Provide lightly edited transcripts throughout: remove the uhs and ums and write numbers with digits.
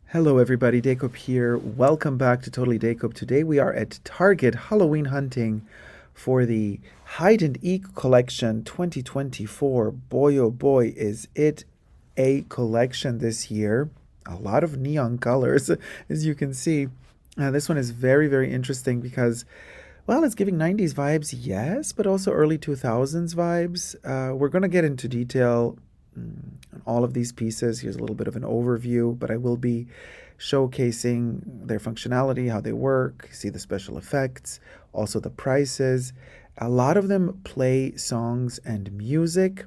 Hello everybody, Dacob here. Welcome back to Totally Dacob. Today we are at Target Halloween hunting for the Hyde and Eek collection 2024. Boy oh boy, is it a collection this year. A lot of neon colors, as you can see. This one is very interesting because, well, it's giving 90s vibes, yes, but also early 2000s vibes. We're going to get into detail on all of these pieces. Here's a little bit of an overview, but I will be showcasing their functionality, how they work, see the special effects, also the prices. A lot of them play songs and music.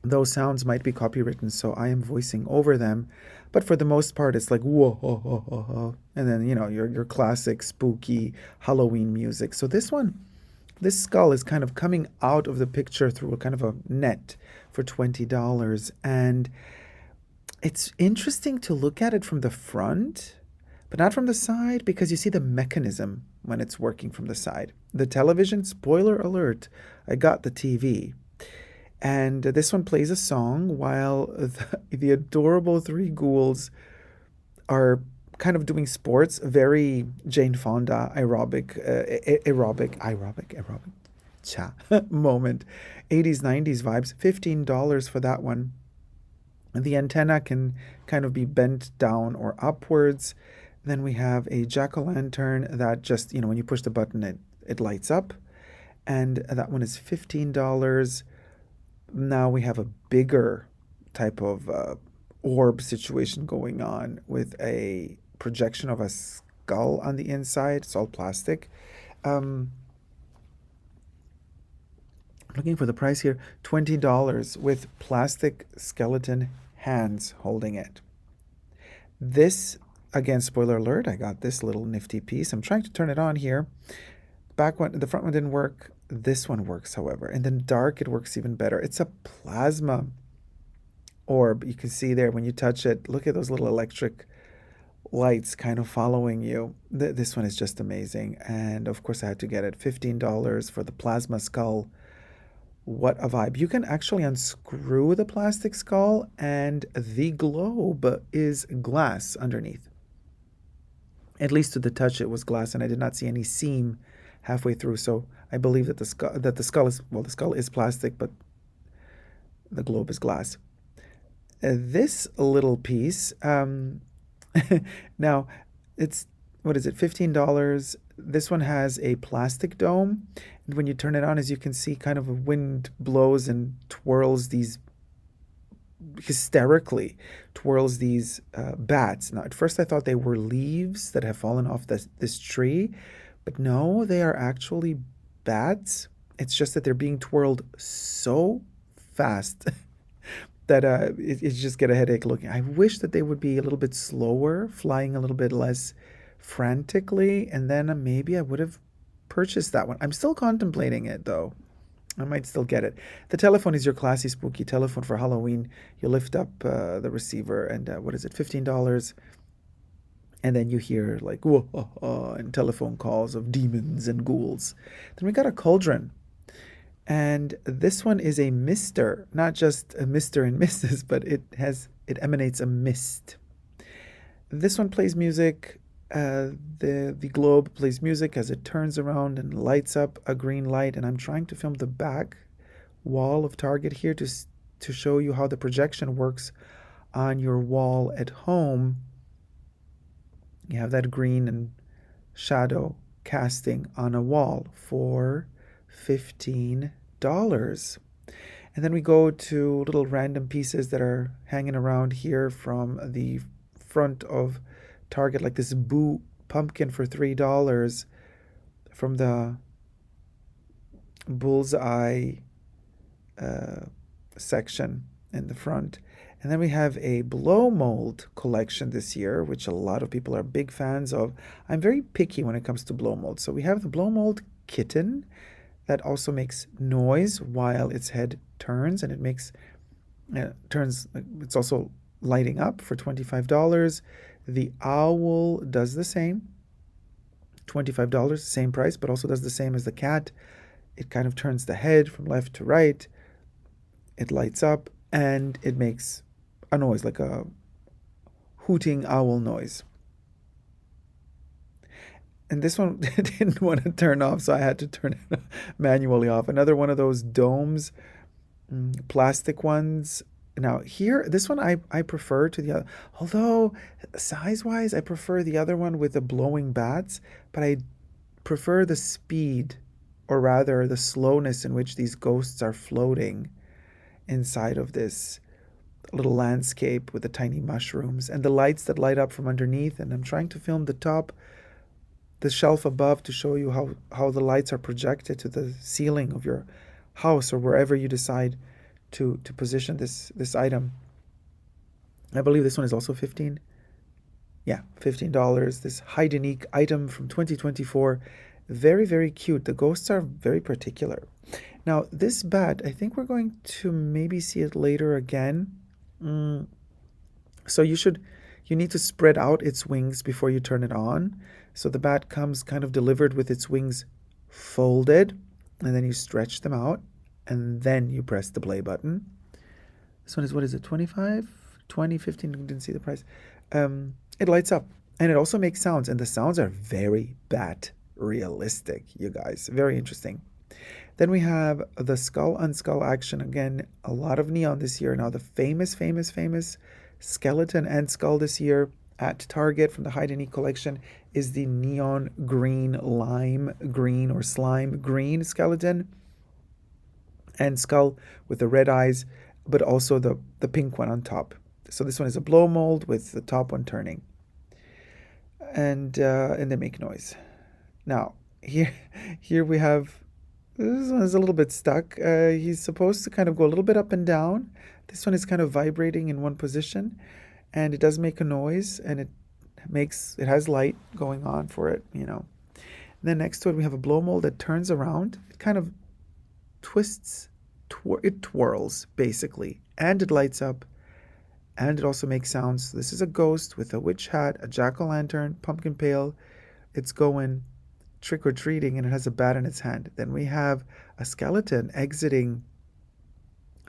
Those sounds might be copywritten, so I am voicing over them. But for the most part, it's like whoa, ho, ho, ho, ho. And then your classic spooky Halloween music. So this skull is kind of coming out of the picture through a kind of a net for $20, and it's interesting to look at it from the front, but not from the side because you see the mechanism when it's working from the side. The television, spoiler alert, I got the TV. And this one plays a song while the adorable three ghouls are kind of doing sports, very Jane Fonda aerobic cha moment, 80s 90s vibes. $15 for that one. And the antenna can kind of be bent down or upwards. Then we have a jack-o'-lantern that just, when you push the button, it lights up. And that one is $15. Now we have a bigger type of orb situation going on with a projection of a skull on the inside. It's all plastic. Looking for the price here, $20 with plastic skeleton hands holding it. This, again, spoiler alert, I got this little nifty piece. I'm trying to turn it on here. The front one didn't work. This one works, however. And then dark, it works even better. It's a plasma orb. You can see there when you touch it. Look at those little electric lights kind of following you. This one is just amazing. And of course, I had to get it. $15 for the plasma skull. What a vibe. You can actually unscrew the plastic skull, and the globe is glass underneath. At least to the touch, it was glass, and I did not see any seam halfway through. So I believe that the skull is plastic, but the globe is glass. This little piece, now it's what is it, $15. This one has a plastic dome, and when you turn it on, as you can see, kind of a wind blows and twirls these hysterically, twirls these bats. Now, at first, I thought they were leaves that have fallen off this tree, but no, they are actually bats. It's just that they're being twirled so fast that it's just get a headache looking. I wish that they would be a little bit slower, flying a little bit less frantically, and then maybe I would have purchased that one. I'm still contemplating it though. I might still get it. The telephone is your classy, spooky telephone for Halloween. You lift up the receiver, and what is it, $15? And then you hear like whoa, and telephone calls of demons and ghouls. Then we got a cauldron. And this one is a mister, not just a Mr. and Mrs., but it emanates a mist. This one plays music. The globe plays music as it turns around and lights up a green light. And I'm trying to film the back wall of Target here to show you how the projection works on your wall at home. You have that green and shadow casting on a wall for $15. And then we go to little random pieces that are hanging around here from the front of Target, like this Boo pumpkin for $3 from the bullseye section in the front. And then we have a blow mold collection this year, which a lot of people are big fans of. I'm very picky when it comes to blow mold. So we have the blow mold kitten that also makes noise while its head turns, and it makes turns. It's also lighting up for $25. The owl does the same, $25, same price, but also does the same as the cat. It kind of turns the head from left to right. It lights up, and it makes a noise like a hooting owl noise. And this one didn't want to turn off, so I had to turn it manually off. Another one of those domes, plastic ones. Now here, this one I prefer to the other. Although size wise, I prefer the other one with the blowing bats, but I prefer the speed, or rather the slowness in which these ghosts are floating inside of this little landscape with the tiny mushrooms and the lights that light up from underneath. And I'm trying to film the top, the shelf above, to show you how the lights are projected to the ceiling of your house or wherever you decide to position this item. I believe this one is also 15. Yeah, $15. This Hyde and Eek item from 2024. Very, very cute. The ghosts are very particular. Now, this bat, I think we're going to maybe see it later again. So you need to spread out its wings before you turn it on. So the bat comes kind of delivered with its wings folded, and then you stretch them out, and then you press the play button. This one is, what is it, 25? 20, 15, didn't see the price. It lights up, and it also makes sounds, and the sounds are very bat realistic, you guys. Very interesting. Then we have the skull on skull action. Again, a lot of neon this year. Now, the famous skeleton and skull this year at Target from the Hyde and Eek collection is the neon green, lime green, or slime green skeleton and skull with the red eyes, but also the pink one on top. So this one is a blow mold with the top one turning. And they make noise. Now, here we have, this one is a little bit stuck. He's supposed to kind of go a little bit up and down. This one is kind of vibrating in one position, and it does make a noise, and it has light going on for it, you know. And then next to it, we have a blow mold that turns around. It kind of twists, it twirls, basically, and it lights up, and it also makes sounds. This is a ghost with a witch hat, a jack-o'-lantern, pumpkin pail. It's going trick-or-treating, and it has a bat in its hand. Then we have a skeleton exiting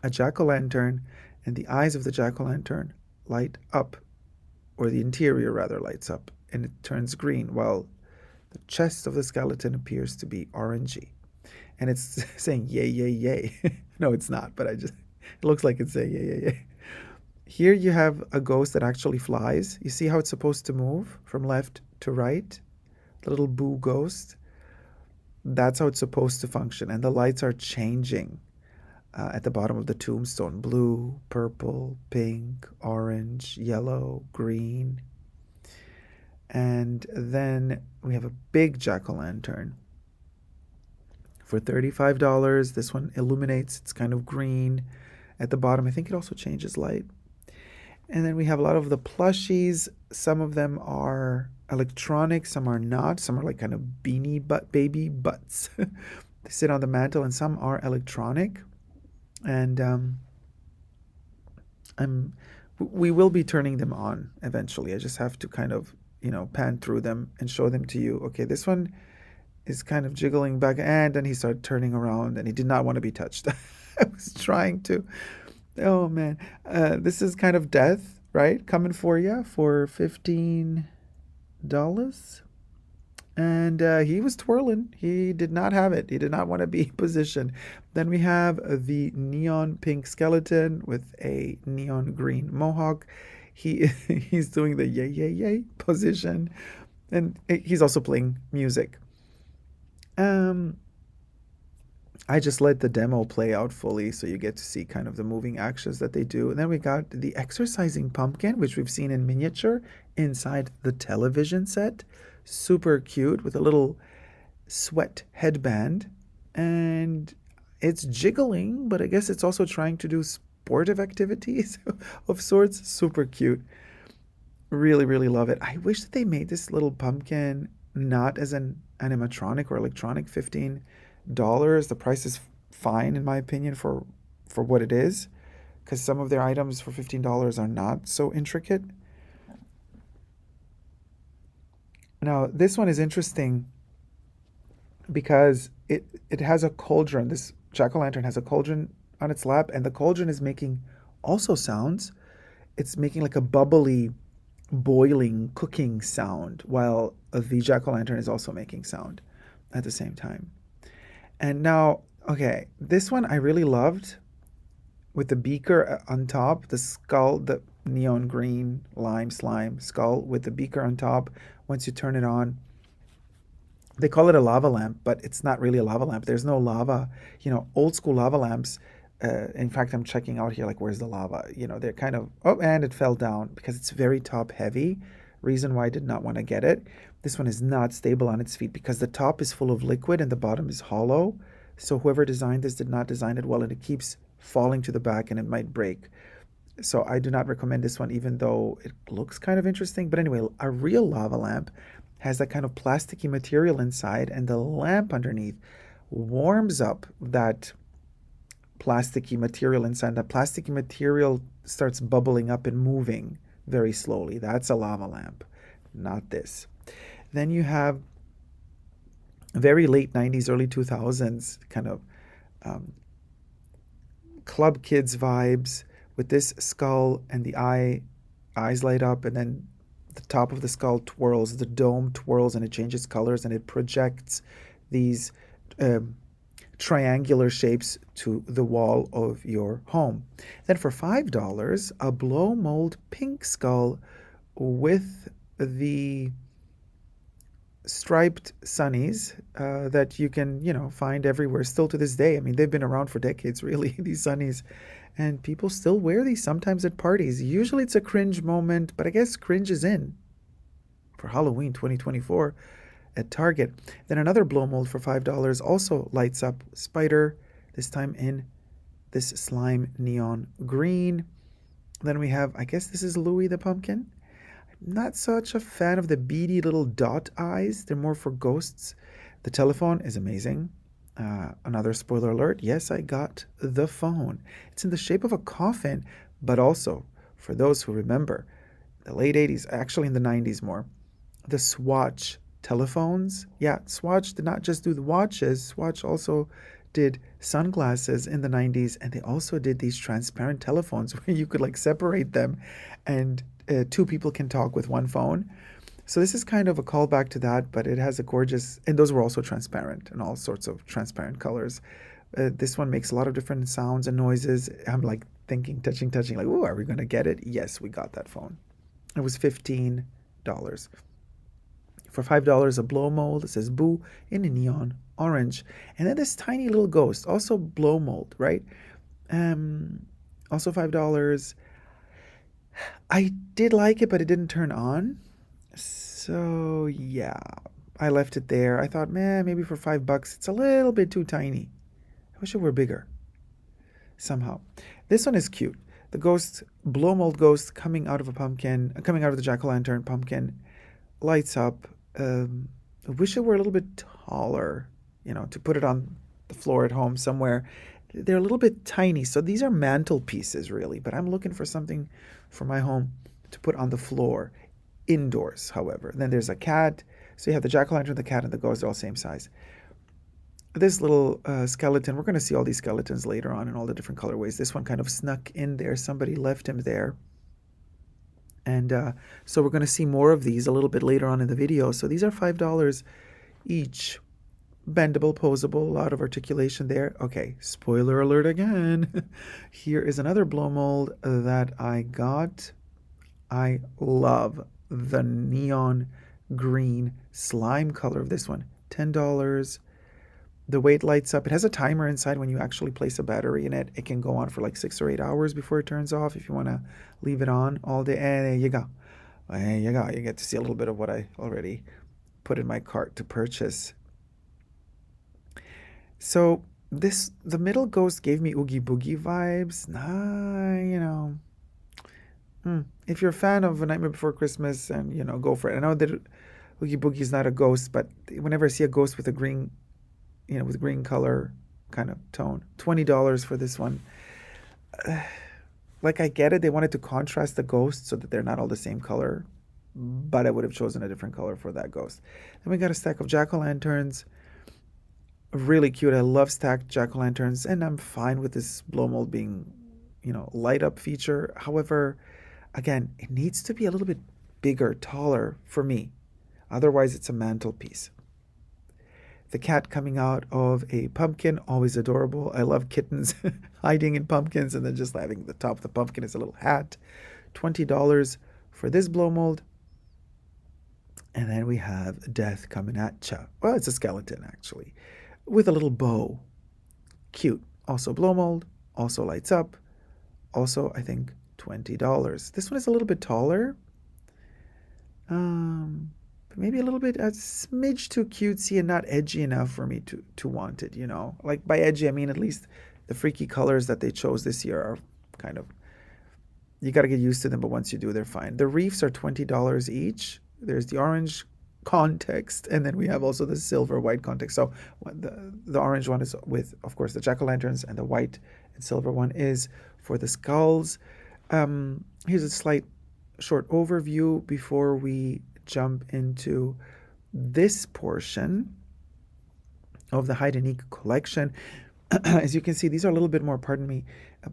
a jack-o'-lantern, and the eyes of the jack-o'-lantern light up, or the interior rather lights up, and it turns green, while the chest of the skeleton appears to be orangey. And it's saying yay, yay, yay. No, it's not, but it looks like it's saying yay, yay, yay. Here you have a ghost that actually flies. You see how it's supposed to move from left to right? The little boo ghost. That's how it's supposed to function. And the lights are changing at the bottom of the tombstone. Blue, purple, pink, orange, yellow, green. And then we have a big jack-o'-lantern for $35. This one illuminates. It's kind of green at the bottom. I think it also changes light. And then we have a lot of the plushies. Some of them are electronic, some are not. Some are like kind of beanie baby butts. They sit on the mantle, and some are electronic. And we will be turning them on eventually. I just have to kind of, pan through them and show them to you. Okay, this one is kind of jiggling back, and then he started turning around, and he did not want to be touched. I was trying to. Oh man, this is kind of death, right? Coming for you for $15, and he was twirling. He did not have it. He did not want to be positioned. Then we have the neon pink skeleton with a neon green mohawk. He's doing the yay yay yay position, and he's also playing music. I just let the demo play out fully so you get to see kind of the moving actions that they do. And then we got the exercising pumpkin, which we've seen in miniature inside the television set. Super cute with a little sweat headband. And it's jiggling, but I guess it's also trying to do sportive activities of sorts. Super cute. Really, really love it. I wish that they made this little pumpkin not as an animatronic or electronic. $15. The price is fine in my opinion for what it is, because some of their items for $15 are not so intricate. Now this one is interesting because it has a cauldron. This jack-o'-lantern has a cauldron on its lap, and the cauldron is making also sounds. It's making like a bubbly boiling, cooking sound, while the jack-o'-lantern is also making sound at the same time. And now, okay, this one I really loved with the beaker on top, the skull, the neon green lime slime skull with the beaker on top. Once you turn it on, they call it a lava lamp, but it's not really a lava lamp. There's no lava. Old school lava lamps. In fact, I'm checking out here, like, where's the lava? They're kind of, oh, and it fell down because it's very top heavy. Reason why I did not want to get it. This one is not stable on its feet because the top is full of liquid and the bottom is hollow. So whoever designed this did not design it well, and it keeps falling to the back and it might break. So I do not recommend this one, even though it looks kind of interesting. But anyway, a real lava lamp has that kind of plasticky material inside, and the lamp underneath warms up that plasticky material inside. That plasticky material starts bubbling up and moving very slowly. That's a lava lamp, not this. Then you have very late 90s, early 2000s kind of um, club kids vibes with this skull and the eyes light up, and then the top of the skull twirls, the dome twirls, and it changes colors and it projects these um, triangular shapes to the wall of your home. Then for $5, a blow mold pink skull with the striped sunnies that you can, find everywhere still to this day. I mean, they've been around for decades, really, these sunnies. And people still wear these sometimes at parties. Usually it's a cringe moment, but I guess cringe is in for Halloween 2024 at Target. Then another blow mold for $5 also lights up spider, this time in this slime neon green. Then we have, I guess this is Louis the Pumpkin. I'm not such a fan of the beady little dot eyes. They're more for ghosts. The telephone is amazing. Another spoiler alert. Yes, I got the phone. It's in the shape of a coffin, but also, for those who remember, the late 80s, actually in the 90s more, the Swatch telephones. Yeah, Swatch did not just do the watches. Swatch also did sunglasses in the 90s, and they also did these transparent telephones where you could like separate them and two people can talk with one phone. So this is kind of a callback to that, but it has a gorgeous, and those were also transparent and all sorts of transparent colors. This one makes a lot of different sounds and noises. I'm like thinking, touching, like, oh, are we going to get it? Yes, we got that phone. It was $15. For $5, a blow mold that says boo in a neon orange. And then this tiny little ghost, also blow mold, right? Also $5. I did like it, but it didn't turn on. So yeah, I left it there. I thought, man, maybe for $5, it's a little bit too tiny. I wish it were bigger somehow. This one is cute. The ghost, blow mold ghost coming out of a pumpkin, coming out of the jack-o'-lantern pumpkin, lights up. I wish it were a little bit taller, to put it on the floor at home somewhere. They're a little bit tiny. So these are mantelpieces, really, but I'm looking for something for my home to put on the floor. Indoors, however. Then there's a cat. So you have the jack-o'-lantern, the cat, and the ghost. They're all same size. This little skeleton, we're going to see all these skeletons later on in all the different colorways. This one kind of snuck in there. Somebody left him there. And so we're going to see more of these a little bit later on in the video. So these are $5 each. Bendable, posable, a lot of articulation there. Okay, spoiler alert again. Here is another blow mold that I got. I love the neon green slime color of this one. $10. The way it lights up, it has a timer inside. When you actually place a battery in it, it can go on for like 6 or 8 hours before it turns off if you want to leave it on all day. And there you go. There you go. You get to see a little bit of what I already put in my cart to purchase. So the middle ghost gave me Oogie Boogie vibes. If you're a fan of A Nightmare Before Christmas, and go for it. I know that Oogie Boogie is not a ghost, but whenever I see a ghost with a green, with green color kind of tone, $20 for this one. Like, I get it. They wanted to contrast the ghosts so that they're not all the same color, but I would have chosen a different color for that ghost. Then we got a stack of jack-o'-lanterns. Really cute. I love stacked jack-o'-lanterns, and I'm fine with this blow mold being, light up feature. However, again, it needs to be a little bit bigger, taller for me. Otherwise, it's a mantelpiece. The cat coming out of a pumpkin, always adorable. I love kittens hiding in pumpkins and then just having the top of the pumpkin is a little hat. $20 for this blow mold. And then we have Death coming at ya. Well, it's a skeleton actually, with a little bow. Cute. Also blow mold, also lights up. Also, I think $20. This one is a little bit taller. But maybe a little bit, a smidge too cutesy and not edgy enough for me to want it, you know. Like by edgy, I mean at least the freaky colors that they chose this year are kind of, you got to get used to them, but once you do, they're fine. The reefs are $20 each. There's the orange context, and then we have also the silver white context. So the orange one is with, of course, the jack-o'-lanterns, and the white and silver one is for the skulls. Here's a slight short overview before we jump into this portion of the Hyde and Eek collection. As you can see, these are a little bit more, pardon me.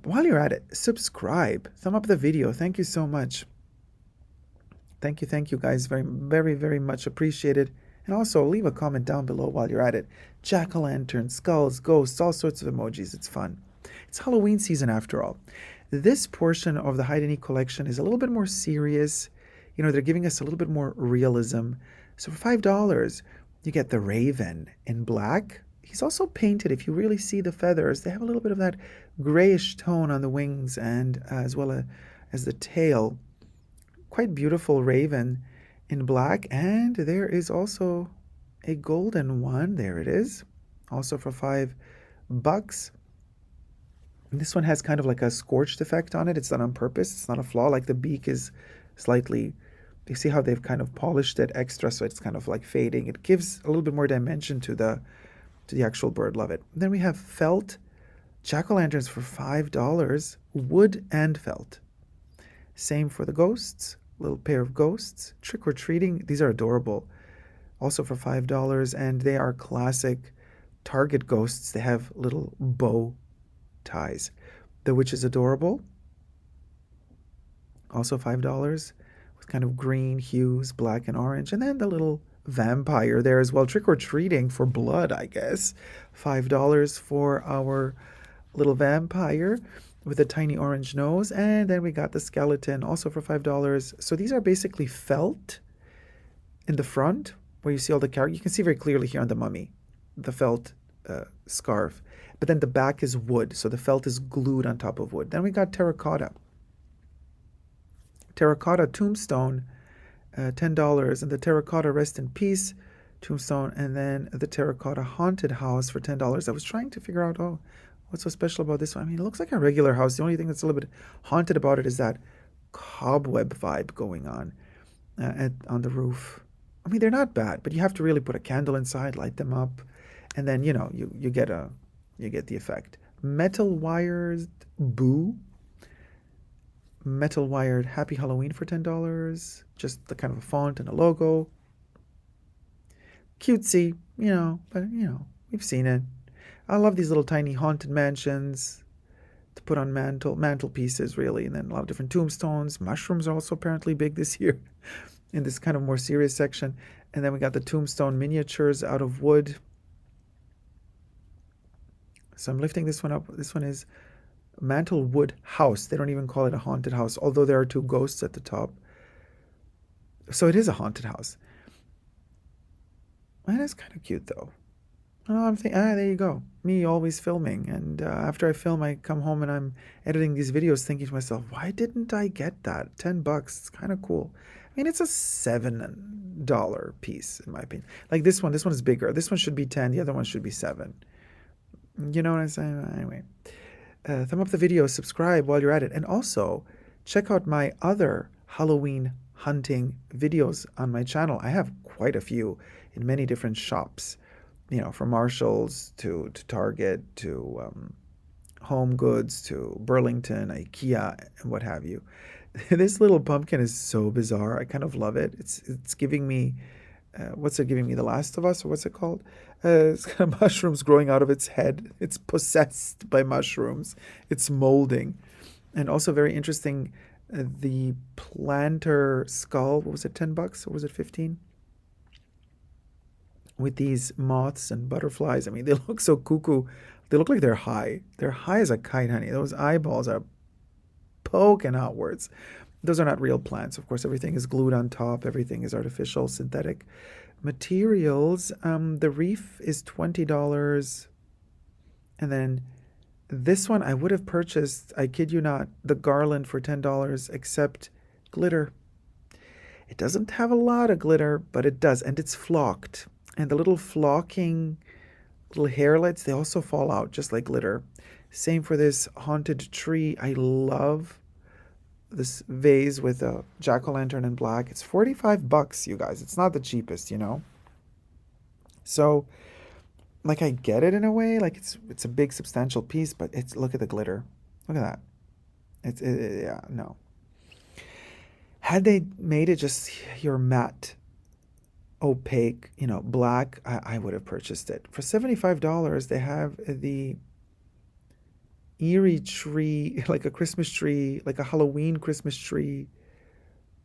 While you're at it, subscribe, thumb up the video. Thank you so much. Thank you guys. Very much appreciated. And also leave a comment down below while you're at it. Jack-o'-lantern, skulls, ghosts, all sorts of emojis. It's fun. It's Halloween season after all. This portion of the Hyde and Eek collection is a little bit more serious. You know, they're giving us a little bit more realism. So for $5, you get the Raven in black. He's also painted. If you really see the feathers, they have a little bit of that grayish tone on the wings and as well as the tail. Quite beautiful Raven in black. And there is also a golden one. There it is. Also for $5. And this one has kind of like a scorched effect on it. It's not on purpose. It's not a flaw. Like the beak is slightly, you see how they've kind of polished it extra, so it's kind of like fading. It gives a little bit more dimension to the actual bird. Love it. And then we have felt jack-o'-lanterns for $5, wood and felt. Same for the ghosts, little pair of ghosts. Trick-or-treating, these are adorable. Also for $5, and they are classic Target ghosts. They have little bow ties. The witch is adorable. Also $5 with kind of green hues, black and orange. And then the little vampire there as well. Trick-or-treating for blood, I guess. $5 for our little vampire with a tiny orange nose. And then we got the skeleton also for $5. So these are basically felt in the front where you see all the characters. You can see very clearly here on the mummy, the felt scarf. But then the back is wood. So the felt is glued on top of wood. Then we got terracotta. Terracotta tombstone, $10. And the terracotta rest in peace tombstone. And then the terracotta haunted house for $10. I was trying to figure out, oh, what's so special about this one? I mean, it looks like a regular house. The only thing that's a little bit haunted about it is that cobweb vibe going on on the roof. I mean, they're not bad, but you have to really put a candle inside, light them up, and then, you know, you get the effect. Metal wired boo. Metal wired Happy Halloween for $10. Just the kind of a font and a logo. Cutesy, you know, but you know, we've seen it. I love these little tiny haunted mansions to put on mantelpieces, really, and then a lot of different tombstones. Mushrooms are also apparently big this year in this kind of more serious section. And then we got the tombstone miniatures out of wood. So I'm lifting this one up. This one is Mantle Wood House. They don't even call it a haunted house, although there are two ghosts at the top. So it is a haunted house. That is kind of cute, though. Oh, I'm thinking, there you go. Me always filming. And after I film, I come home and I'm editing these videos thinking to myself, why didn't I get that? $10. It's kind of cool. I mean, it's a $7 piece, in my opinion. Like this one is bigger. This one should be 10. The other one should be 7. You know what I'm saying? Anyway, thumb up the video, subscribe while you're at it. And also, check out my other Halloween hunting videos on my channel. I have quite a few in many different shops. You know, from Marshall's to Target to Home Goods to Burlington, IKEA, and what have you. This little pumpkin is so bizarre. I kind of love it. It's giving me, what's it giving me? The Last of Us, or what's it called? It's kind of mushrooms growing out of its head. It's possessed by mushrooms. It's molding. And also very interesting, the planter skull. What was it, 10 bucks or was it 15? With these moths and butterflies. I mean, they look so cuckoo. They look like they're high. They're high as a kite, honey. Those eyeballs are poking outwards. Those are not real plants. Of course, everything is glued on top. Everything is artificial, synthetic materials. The wreath is $20. And then this one I would have purchased, I kid you not, the garland for $10, except glitter. It doesn't have a lot of glitter, but it does. And it's flocked. And the little flocking little hairlets, they also fall out just like glitter. Same for this haunted tree. I love this vase with a jack-o'-lantern in black. It's 45 bucks, you guys. It's not the cheapest, you know. So, like, I get it in a way, like it's a big substantial piece, but it's, look at the glitter. Look at that. Yeah, no. Had they made it just your matte, opaque, you know, black, I would have purchased it. For $75, they have the eerie tree, like a Christmas tree, like a Halloween Christmas tree,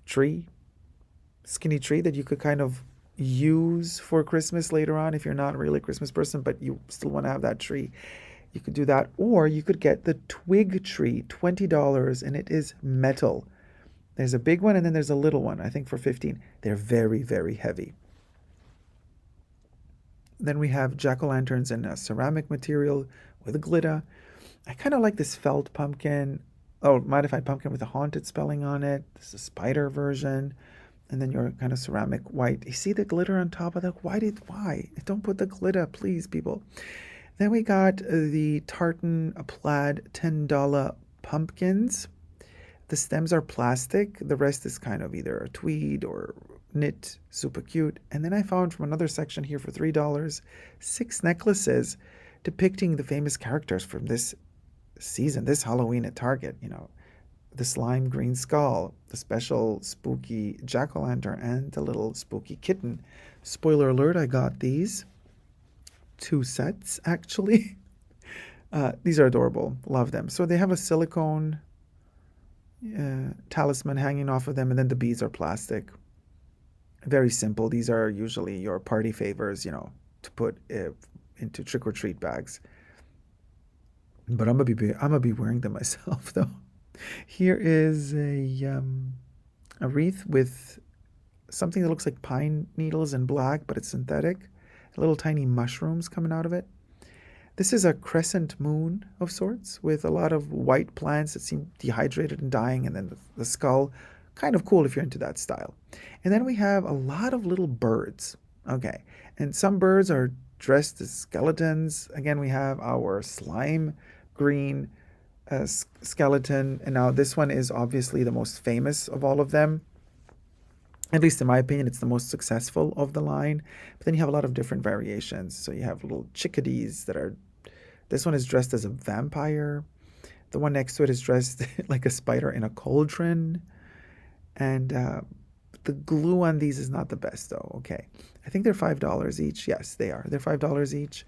skinny tree that you could kind of use for Christmas later on if you're not really a Christmas person, but you still want to have that tree. You could do that, or you could get the twig tree, $20, and it is metal. There's a big one and then there's a little one, I think for 15. They're very, very heavy. Then we have jack-o'-lanterns in a ceramic material with glitter. I kind of like this felt pumpkin, modified pumpkin with a haunted spelling on it. This is a spider version. And then your kind of ceramic white. You see the glitter on top of that? Why? Don't put the glitter, please, people. Then we got the tartan plaid $10 pumpkins. The stems are plastic. The rest is kind of either a tweed or knit, super cute. And then I found from another section here for $3, 6 necklaces depicting the famous characters from this season, this Halloween at Target. You know, the slime green skull, the special spooky jack-o'-lantern, and the little spooky kitten. Spoiler alert, I got these 2 sets actually. These are adorable. Love them. So they have a silicone talisman hanging off of them, and then the beads are plastic. Very simple. These are usually your party favors, you know, to put into trick-or-treat bags. But I'm gonna be wearing them myself though. Here is a wreath with something that looks like pine needles in black, but it's synthetic. Little tiny mushrooms coming out of it. This is a crescent moon of sorts with a lot of white plants that seem dehydrated and dying, and then the skull. Kind of cool if you're into that style. And then we have a lot of little birds. Okay. And some birds are dressed as skeletons. Again, we have our slime green skeleton. And now this one is obviously the most famous of all of them. At least in my opinion, it's the most successful of the line. But then you have a lot of different variations. So you have little chickadees that are, this one is dressed as a vampire. The one next to it is dressed like a spider in a cauldron. And the glue on these is not the best though. Okay. I think they're $5 each. Yes, they are. They're $5 each.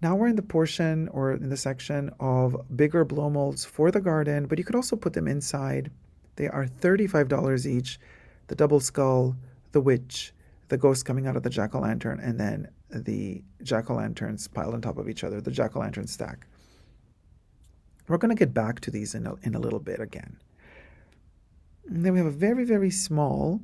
Now we're in the portion or in the section of bigger blow molds for the garden, but you could also put them inside. They are $35 each. The double skull, the witch, the ghost coming out of the jack-o'-lantern, and then the jack-o'-lanterns piled on top of each other, the jack-o'-lantern stack. We're going to get back to these in a little bit again. And then we have a very, very small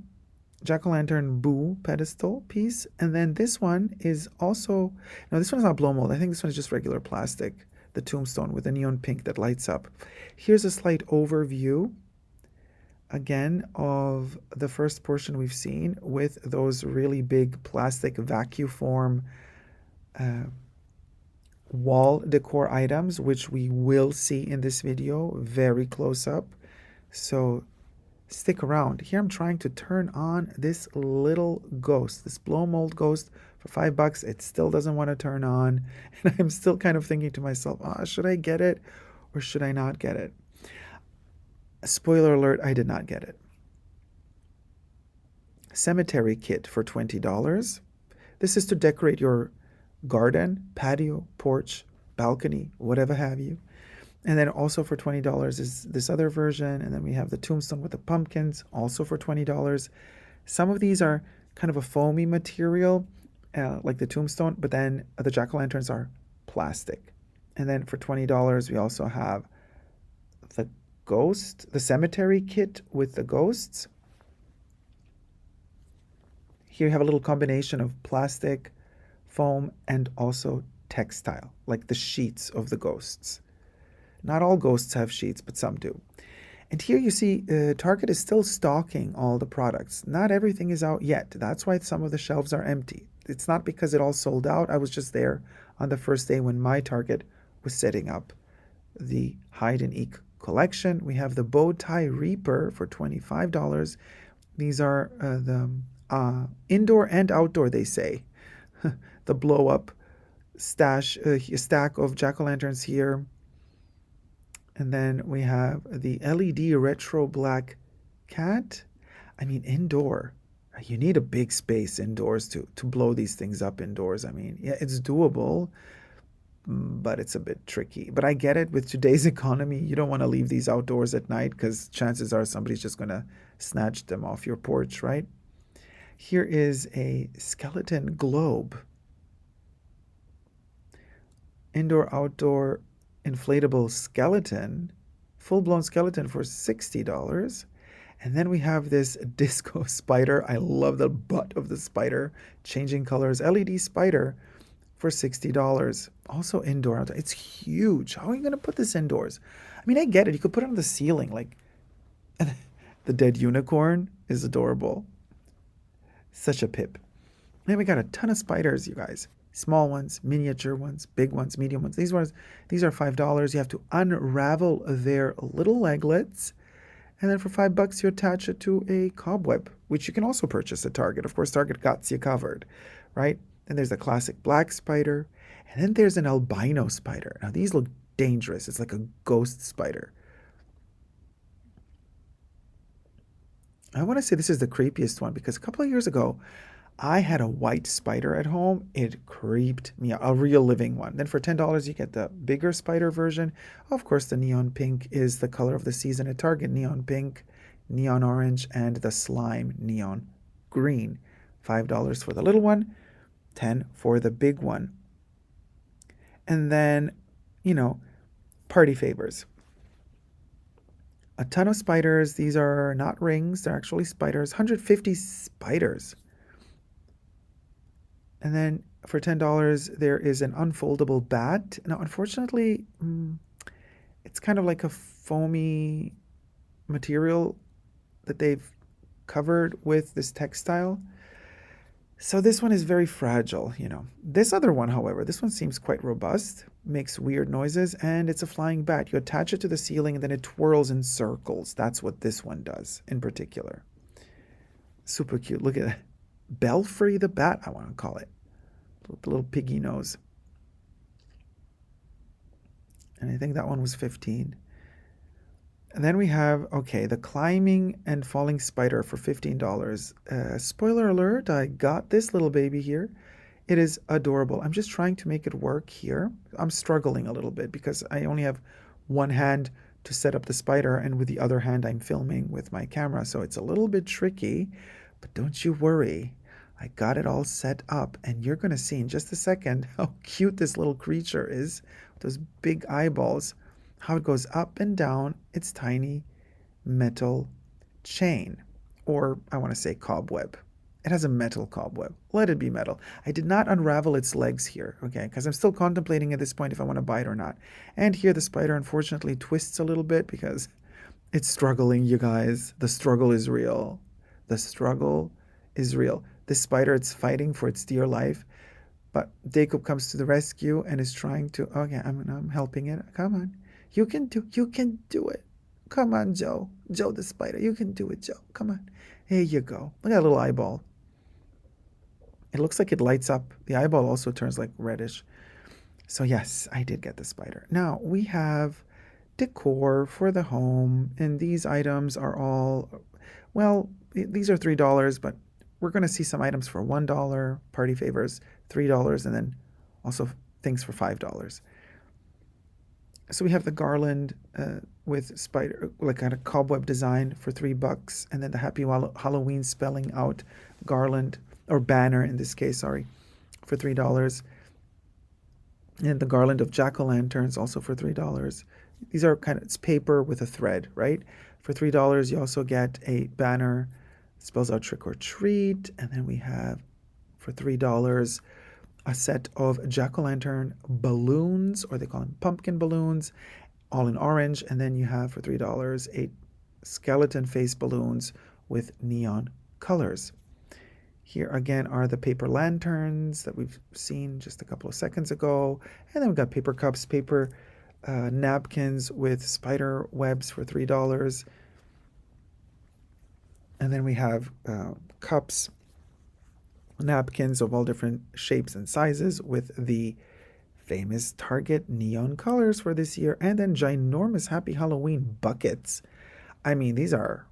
jack-o'-lantern boo pedestal piece. And then this one is also, no, this one is not blow mold. I think this one is just regular plastic, the tombstone with a neon pink that lights up. Here's a slight overview, again, of the first portion we've seen with those really big plastic vacuum form wall decor items, which we will see in this video very close up. So stick around. Here I'm trying to turn on this little ghost, this blow mold ghost for $5. It still doesn't want to turn on. And I'm still kind of thinking to myself, should I get it or should I not get it? Spoiler alert, I did not get it. Cemetery kit for $20. This is to decorate your garden, patio, porch, balcony, whatever have you. And then also for $20 is this other version. And then we have the tombstone with the pumpkins, also for $20. Some of these are kind of a foamy material, like the tombstone, but then the jack-o'-lanterns are plastic. And then for $20, we also have the the cemetery kit with the ghosts. Here you have a little combination of plastic, foam, and also textile, like the sheets of the ghosts. Not all ghosts have sheets, but some do. And here you see Target is still stocking all the products. Not everything is out yet. That's why some of the shelves are empty. It's not because it all sold out. I was just there on the first day when my Target was setting up the Hyde and Eek collection. We have the Bow Tie Reaper for $25. These are the indoor and outdoor, they say. The blow up stack of jack-o'-lanterns here. And then we have the LED retro black cat. I mean, indoor. You need a big space indoors to blow these things up indoors. I mean, yeah, it's doable, but it's a bit tricky. But I get it with today's economy. You don't want to leave these outdoors at night because chances are somebody's just going to snatch them off your porch, right? Here is a skeleton globe. Indoor, outdoor, inflatable skeleton, full-blown skeleton for $60. And then we have this disco spider. I love the butt of the spider, changing colors, LED spider for $60. Also indoor, outdoor. It's huge. How are you going to put this indoors? I mean, I get it. You could put it on the ceiling. Like the dead unicorn is adorable. Such a pip. Then we got a ton of spiders, you guys. Small ones, miniature ones, big ones, medium ones. These are $5. You have to unravel their little leglets, and then for $5 you attach it to a cobweb, which you can also purchase at Target. Of course, Target got you covered, right? Then there's the classic black spider, and then there's an albino spider. Now these look dangerous. It's like a ghost spider. I want to say this is the creepiest one because a couple of years ago, I had a white spider at home. It creeped me out, a real living one. Then for $10, you get the bigger spider version. Of course, the neon pink is the color of the season at Target. Neon pink, neon orange, and the slime neon green. $5 for the little one, $10 for the big one. And then, party favors. A ton of spiders. These are not rings. They're actually spiders. 150 spiders. And then for $10, there is an unfoldable bat. Now, unfortunately, it's kind of like a foamy material that they've covered with this textile. So this one is very fragile, This other one, however, this one seems quite robust, makes weird noises, and it's a flying bat. You attach it to the ceiling and then it twirls in circles. That's what this one does in particular. Super cute. Look at that. Belfry the bat, I want to call it. The little piggy nose. And I think that one was 15. And then we have, the climbing and falling spider for $15. Spoiler alert, I got this little baby here. It is adorable. I'm just trying to make it work here. I'm struggling a little bit because I only have one hand to set up the spider, and with the other hand I'm filming with my camera, so it's a little bit tricky, but don't you worry. I got it all set up, and you're going to see in just a second how cute this little creature is. Those big eyeballs, how it goes up and down its tiny metal chain, or I want to say cobweb. It has a metal cobweb. Let it be metal. I did not unravel its legs here, because I'm still contemplating at this point if I want to buy it or not. And here the spider unfortunately twists a little bit because it's struggling, you guys. The struggle is real. The struggle is real. This spider, it's fighting for its dear life, but Dacob comes to the rescue and is trying to, I'm helping it. Come on. You can do it. Come on, Joe. Joe the spider. You can do it, Joe. Come on. Here you go. Look at that little eyeball. It looks like it lights up. The eyeball also turns like reddish. So yes, I did get the spider. Now we have decor for the home, and these items are all, these are $3, but we're going to see some items for $1, party favors, $3, and then also things for $5. So we have the garland with spider, like kind of cobweb design for $3, and then the Happy Halloween spelling out garland or banner in this case, sorry, for $3, and the garland of jack o' lanterns also for $3. These are kind of it's paper with a thread, right? For $3, you also get a banner that spells out trick or treat, and then we have for $3 a set of jack o' lantern balloons, or they call them pumpkin balloons, all in orange. And then you have for $3 8 skeleton face balloons with neon colors. Here again are the paper lanterns that we've seen just a couple of seconds ago. And then we've got paper cups, paper napkins with spider webs for $3. And then we have cups, napkins of all different shapes and sizes with the famous Target neon colors for this year, and then ginormous Happy Halloween buckets. I mean, these are,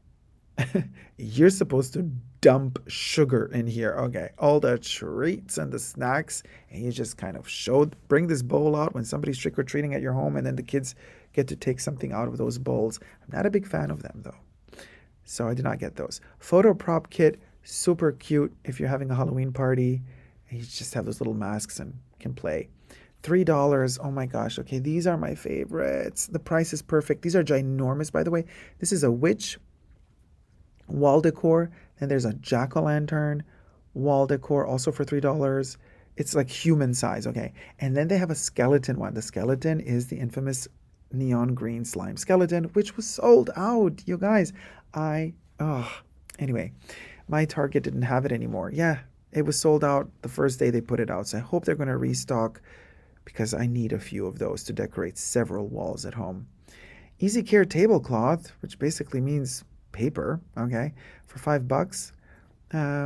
you're supposed to dump sugar in here. Okay, all the treats and the snacks, and you just kind of bring this bowl out when somebody's trick or treating at your home, and then the kids get to take something out of those bowls. I'm not a big fan of them though, so I did not get those. Photo prop kit, super cute if you're having a Halloween party and you just have those little masks and can play. $3. Oh my gosh. Okay, these are my favorites. The price is perfect. These are ginormous, by the way. This is a witch wall decor. And there's a jack-o'-lantern wall decor also for $3. It's like human size, okay? And then they have a skeleton one. The skeleton is the infamous neon green slime skeleton, which was sold out. You guys, anyway, my Target didn't have it anymore. Yeah, it was sold out the first day they put it out. So I hope they're going to restock because I need a few of those to decorate several walls at home. Easy Care tablecloth, which basically means paper, okay, for $5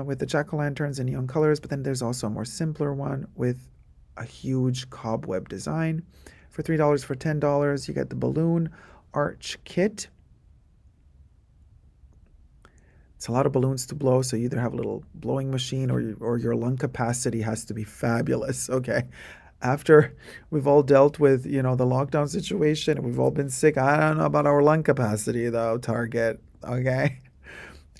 with the jack-o'-lanterns and neon colors. But then there's also a more simpler one with a huge cobweb design for $3. For $10, you get the balloon arch kit. It's a lot of balloons to blow, so you either have a little blowing machine or your lung capacity has to be fabulous, okay? After we've all dealt with, the lockdown situation and we've all been sick, I don't know about our lung capacity though, Target, okay?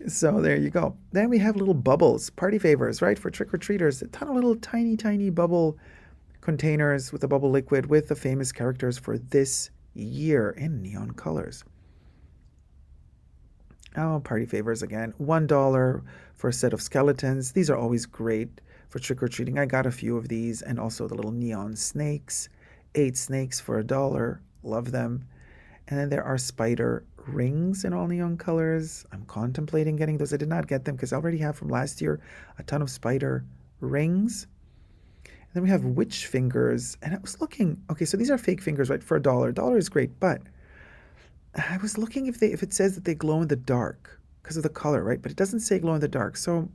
So there you go. Then we have little bubbles, party favors, right? For trick-or-treaters, a ton of little tiny, tiny bubble containers with the bubble liquid with the famous characters for this year in neon colors. Oh, party favors again. $1 for a set of skeletons. These are always great for trick-or-treating. I got a few of these, and also the little neon snakes. 8 snakes for $1. Love them. And then there are spider rings in all neon colors. I'm contemplating getting those. I did not get them because I already have from last year a ton of spider rings. And then we have witch fingers. And I was looking, okay, so these are fake fingers, right, for $1. $1 is great, but I was looking if it says that they glow in the dark because of the color, right? But it doesn't say glow in the dark. So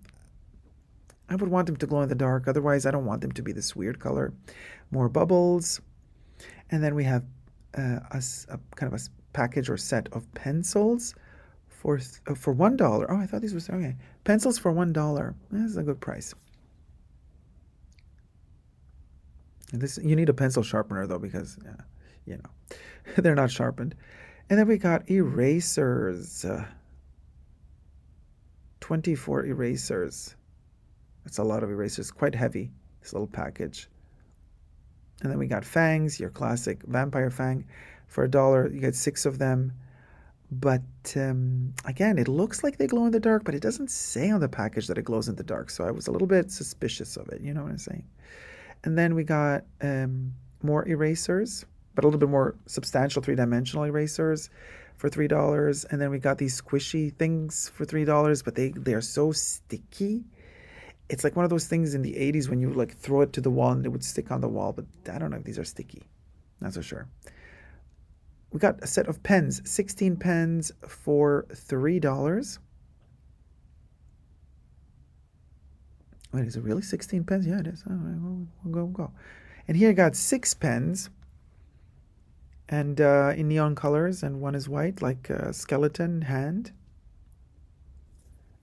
I would want them to glow in the dark. Otherwise, I don't want them to be this weird color. More bubbles. And then we have a kind of a package or set of pencils for $1. Oh, I thought these were okay. Pencils for $1. This is a good price. And this you need a pencil sharpener though because they're not sharpened. And then we got erasers. 24 erasers. That's a lot of erasers. Quite heavy, this little package. And then we got fangs, your classic vampire fang. For $1, you get 6 of them. But again, it looks like they glow in the dark, but it doesn't say on the package that it glows in the dark. So I was a little bit suspicious of it. You know what I'm saying? And then we got more erasers, but a little bit more substantial 3-dimensional erasers for $3. And then we got these squishy things for $3, but they are so sticky. It's like one of those things in the 80s when you like throw it to the wall and it would stick on the wall, but I don't know if these are sticky. Not so sure. We got a set of pens, 16 pens for $3. Wait, is it really 16 pens? Yeah, it is. All right, we'll go. And here I got 6 pens, and in neon colors, and one is white, like a skeleton hand.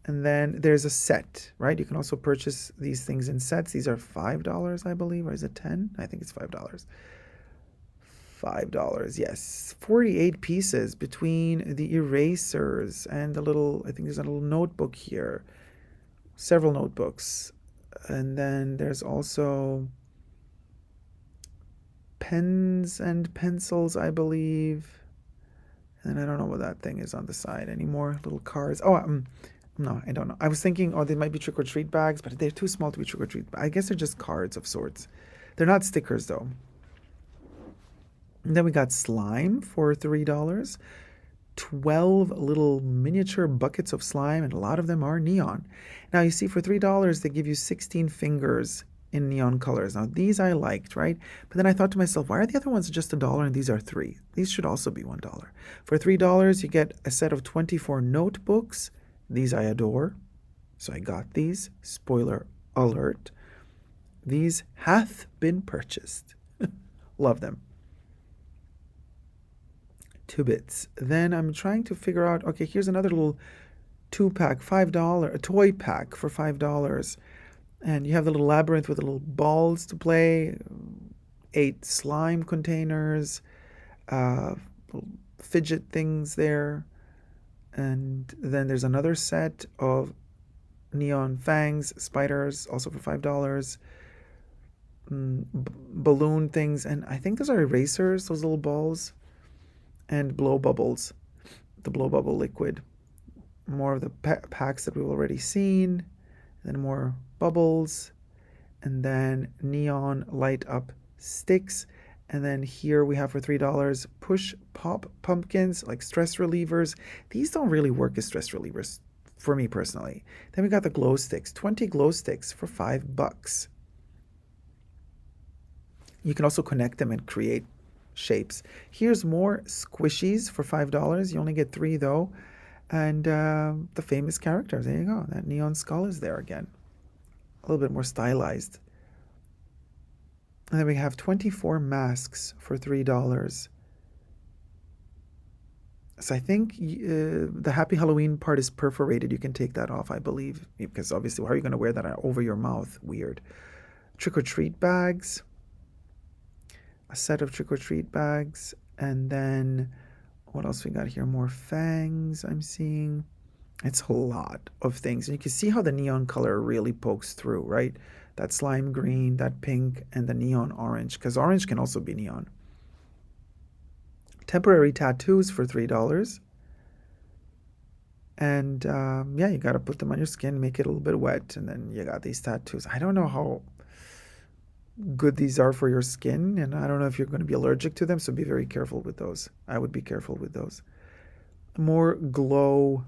And then there's a set, right? You can also purchase these things in sets. These are $5, I believe, or is it 10? I think it's $5. $5, yes. 48 pieces between the erasers and the little, I think there's a little notebook here. Several notebooks. And then there's also pens and pencils, I believe. And I don't know what that thing is on the side anymore. Little cards. Oh, no, I don't know. I was thinking, oh, they might be trick or treat bags, but they're too small to be trick or treat. I guess they're just cards of sorts. They're not stickers, though. And then we got slime for $3. 12 little miniature buckets of slime, and a lot of them are neon. Now, you see, for $3, they give you 16 fingers in neon colors. Now, these I liked, right? But then I thought to myself, why are the other ones just $1 and these are $3? These should also be $1. For $3, you get a set of 24 notebooks. These I adore, so I got these. Spoiler alert. These hath been purchased. Love them. 2 bits. Then I'm trying to figure out, okay, here's another little 2-pack, $5, a toy pack for $5. And you have the little labyrinth with the little balls to play, 8 slime containers, little fidget things there. And then there's another set of neon fangs, spiders, also for $5. Balloon things, and I think those are erasers, those little balls. And blow bubbles, the blow bubble liquid. More of the packs that we've already seen. Then more bubbles. And then neon light up sticks. And then here we have for $3 push pop pumpkins, like stress relievers. These don't really work as stress relievers for me personally. Then we got the glow sticks, 20 glow sticks for $5. You can also connect them and create shapes. Here's more squishies for $5. You only get 3 though. And the famous characters. There you go. That neon skull is there again. A little bit more stylized. And then we have 24 masks for $3. So I think the Happy Halloween part is perforated. You can take that off, I believe. Because obviously, how are you going to wear that over your mouth? Weird. Trick-or-treat bags. A set of trick-or-treat bags. And then what else we got here? More fangs I'm seeing. It's a lot of things. And you can see how the neon color really pokes through, right? That slime green, that pink, and the neon orange. Because orange can also be neon. Temporary tattoos for $3. And yeah, you got to put them on your skin, make it a little bit wet. And then you got these tattoos. I don't know how good these are for your skin, and I don't know if you're going to be allergic to them, so be very careful with those. I would be careful with those. More glow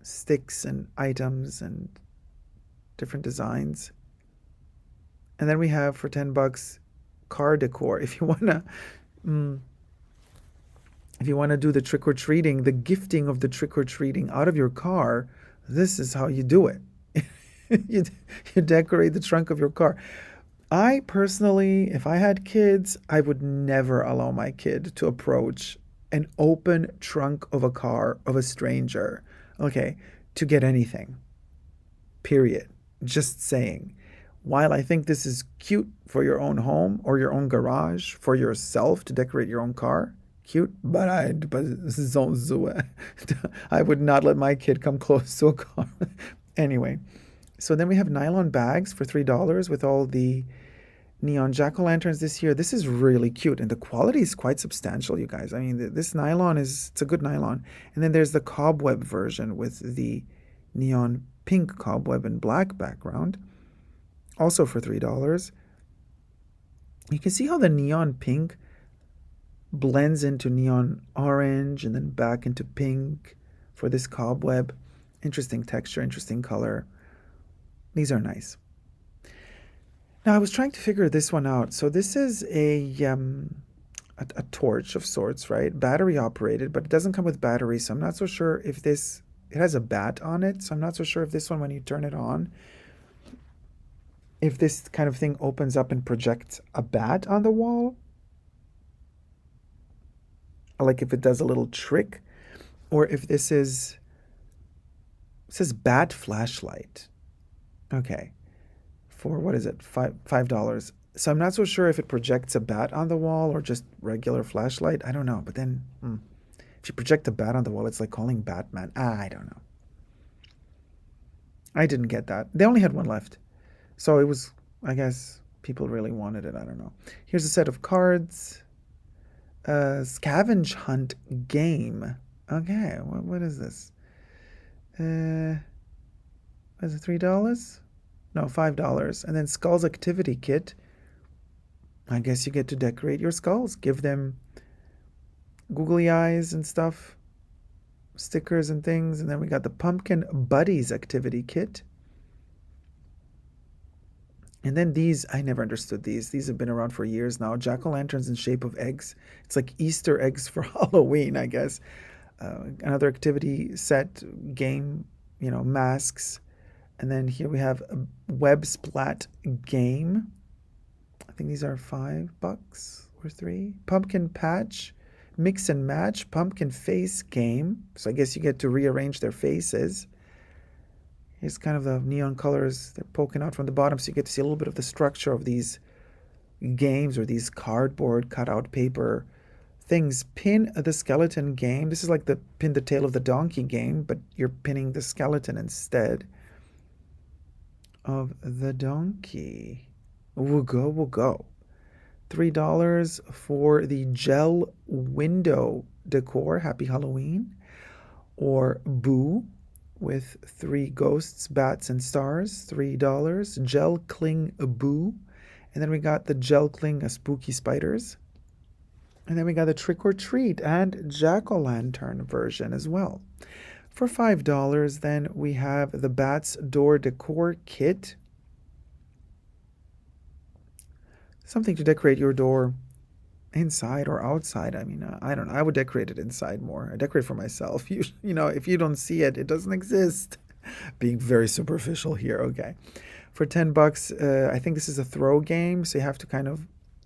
sticks and items and different designs. And then we have for $10 car decor. If you wanna do the trick-or-treating, the gifting of the trick-or-treating out of your car, this is how you do it. you decorate the trunk of your car. I personally, if I had kids, I would never allow my kid to approach an open trunk of a car of a stranger, okay, to get anything. Period. Just saying. While I think this is cute for your own home or your own garage, for yourself to decorate your own car, cute, but I would not let my kid come close to a car. Anyway, so then we have nylon bags for $3 with all the neon jack-o'-lanterns this year. This is really cute, and the quality is quite substantial, you guys. I mean, this nylon it's a good nylon. And then there's the cobweb version with the neon pink cobweb and black background, also for $3. You can see how the neon pink blends into neon orange and then back into pink for this cobweb. Interesting texture, interesting color. These are nice. Now, I was trying to figure this one out. So this is a torch of sorts, right? Battery operated, but it doesn't come with battery. So I'm not so sure if it has a bat on it. So I'm not so sure if this one, when you turn it on, if this kind of thing opens up and projects a bat on the wall. Like if it does a little trick, or if it says bat flashlight. Okay. For what is it? $5. So I'm not so sure if it projects a bat on the wall or just regular flashlight. I don't know. But then, if you project a bat on the wall, it's like calling Batman. I don't know. I didn't get that. They only had one left. So it was, I guess, people really wanted it. I don't know. Here's a set of cards. Scavenge hunt game. Okay, what is this? Is it $3? No, $5. And then skulls activity kit. I guess you get to decorate your skulls. Give them googly eyes and stuff, stickers and things. And then we got the pumpkin buddies activity kit. And then these, I never understood these. These have been around for years now. Jack-o'-lanterns in shape of eggs. It's like Easter eggs for Halloween, I guess. Another activity set, game, masks. And then here we have a web splat game. I think these are $5 or $3. Pumpkin patch, mix and match, pumpkin face game. So I guess you get to rearrange their faces. Here's kind of the neon colors. They're poking out from the bottom, so you get to see a little bit of the structure of these games or these cardboard cutout paper things. Pin the skeleton game. This is like the pin the tail of the donkey game, but you're pinning the skeleton instead of the donkey. We'll go. $3 for the gel window decor. Happy Halloween. Or Boo with 3 ghosts, bats, and stars. $3. Gel cling Boo. And then we got the gel cling spooky spiders. And then we got the trick or treat and jack-o'-lantern version as well. For $5, then we have the Bats Door Decor Kit. Something to decorate your door inside or outside. I mean, I don't know. I would decorate it inside more. I decorate for myself. If you don't see it, it doesn't exist. Being very superficial here. Okay. For $10, I think this is a throw game. So you have to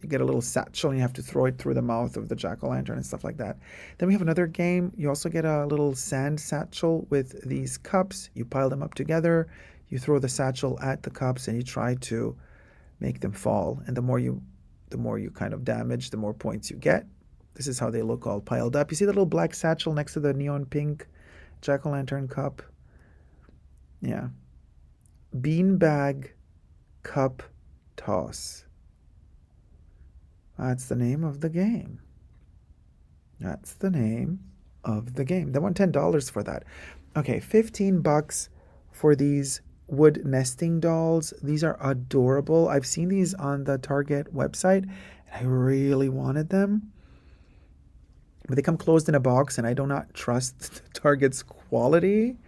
you get a little satchel and you have to throw it through the mouth of the jack-o'-lantern and stuff like that. Then we have another game. You also get a little sand satchel with these cups. You pile them up together. You throw the satchel at the cups and you try to make them fall. And the more you kind of damage, the more points you get. This is how they look all piled up. You see the little black satchel next to the neon pink jack-o'-lantern cup? Yeah. Beanbag cup toss. That's the name of the game. That's the name of the game. They want $10 for that. Okay, $15 for these wood nesting dolls. These are adorable. I've seen these on the Target website, and I really wanted them. But they come closed in a box, and I do not trust Target's quality.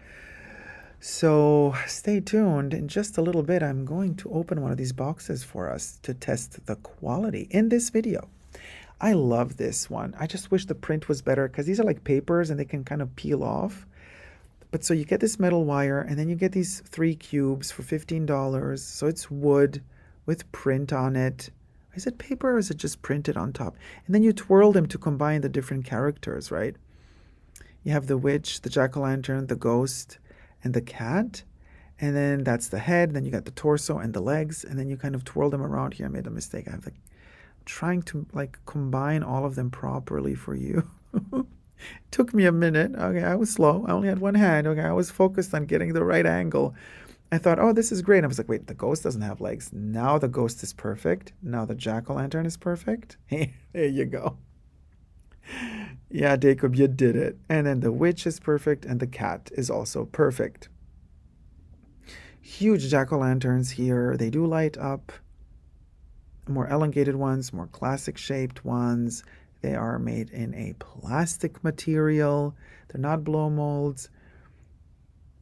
So stay tuned. In just a little bit, I'm going to open one of these boxes for us to test the quality in this video. I love this one. I just wish the print was better because these are like papers and they can kind of peel off. But so you get this metal wire and then you get these 3 cubes for $15. So it's wood with print on it. Is it paper or is it just printed on top? And then you twirl them to combine the different characters, right? You have the witch, the jack-o'-lantern, the ghost, and the cat. And then that's the head. Then you got the torso and the legs. And then you kind of twirl them around. Here, I made a mistake. I'm trying to combine all of them properly for you. Took me a minute. Okay, I was slow. I only had one hand. Okay, I was focused on getting the right angle. I thought, oh, this is great. I was like, wait, the ghost doesn't have legs. Now the ghost is perfect. Now the jack-o'-lantern is perfect. Hey, there you go. Yeah, Dacob, you did it. And then the witch is perfect and the cat is also perfect. Huge jack-o'-lanterns here. They do light up. More elongated ones, more classic shaped ones. They are made in a plastic material. They're not blow molds.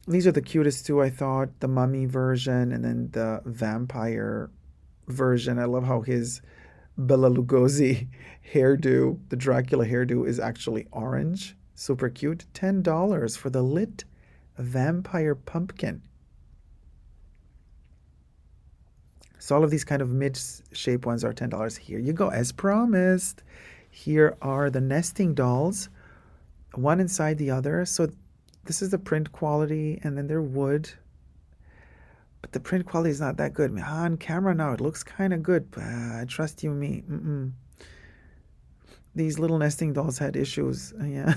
These are the cutest two, I thought. The mummy version and then the vampire version. I love how his Bela Lugosi hairdo, the Dracula hairdo, is actually orange. Super cute. $10 for the lit vampire pumpkin. So all of these kind of mid-shape ones are $10. Here you go, as promised. Here are the nesting dolls, one inside the other. So this is the print quality, and then they're wood. but the print quality is not that good. On camera now, it looks kind of good, but trust you me. These little nesting dolls had issues. Yeah.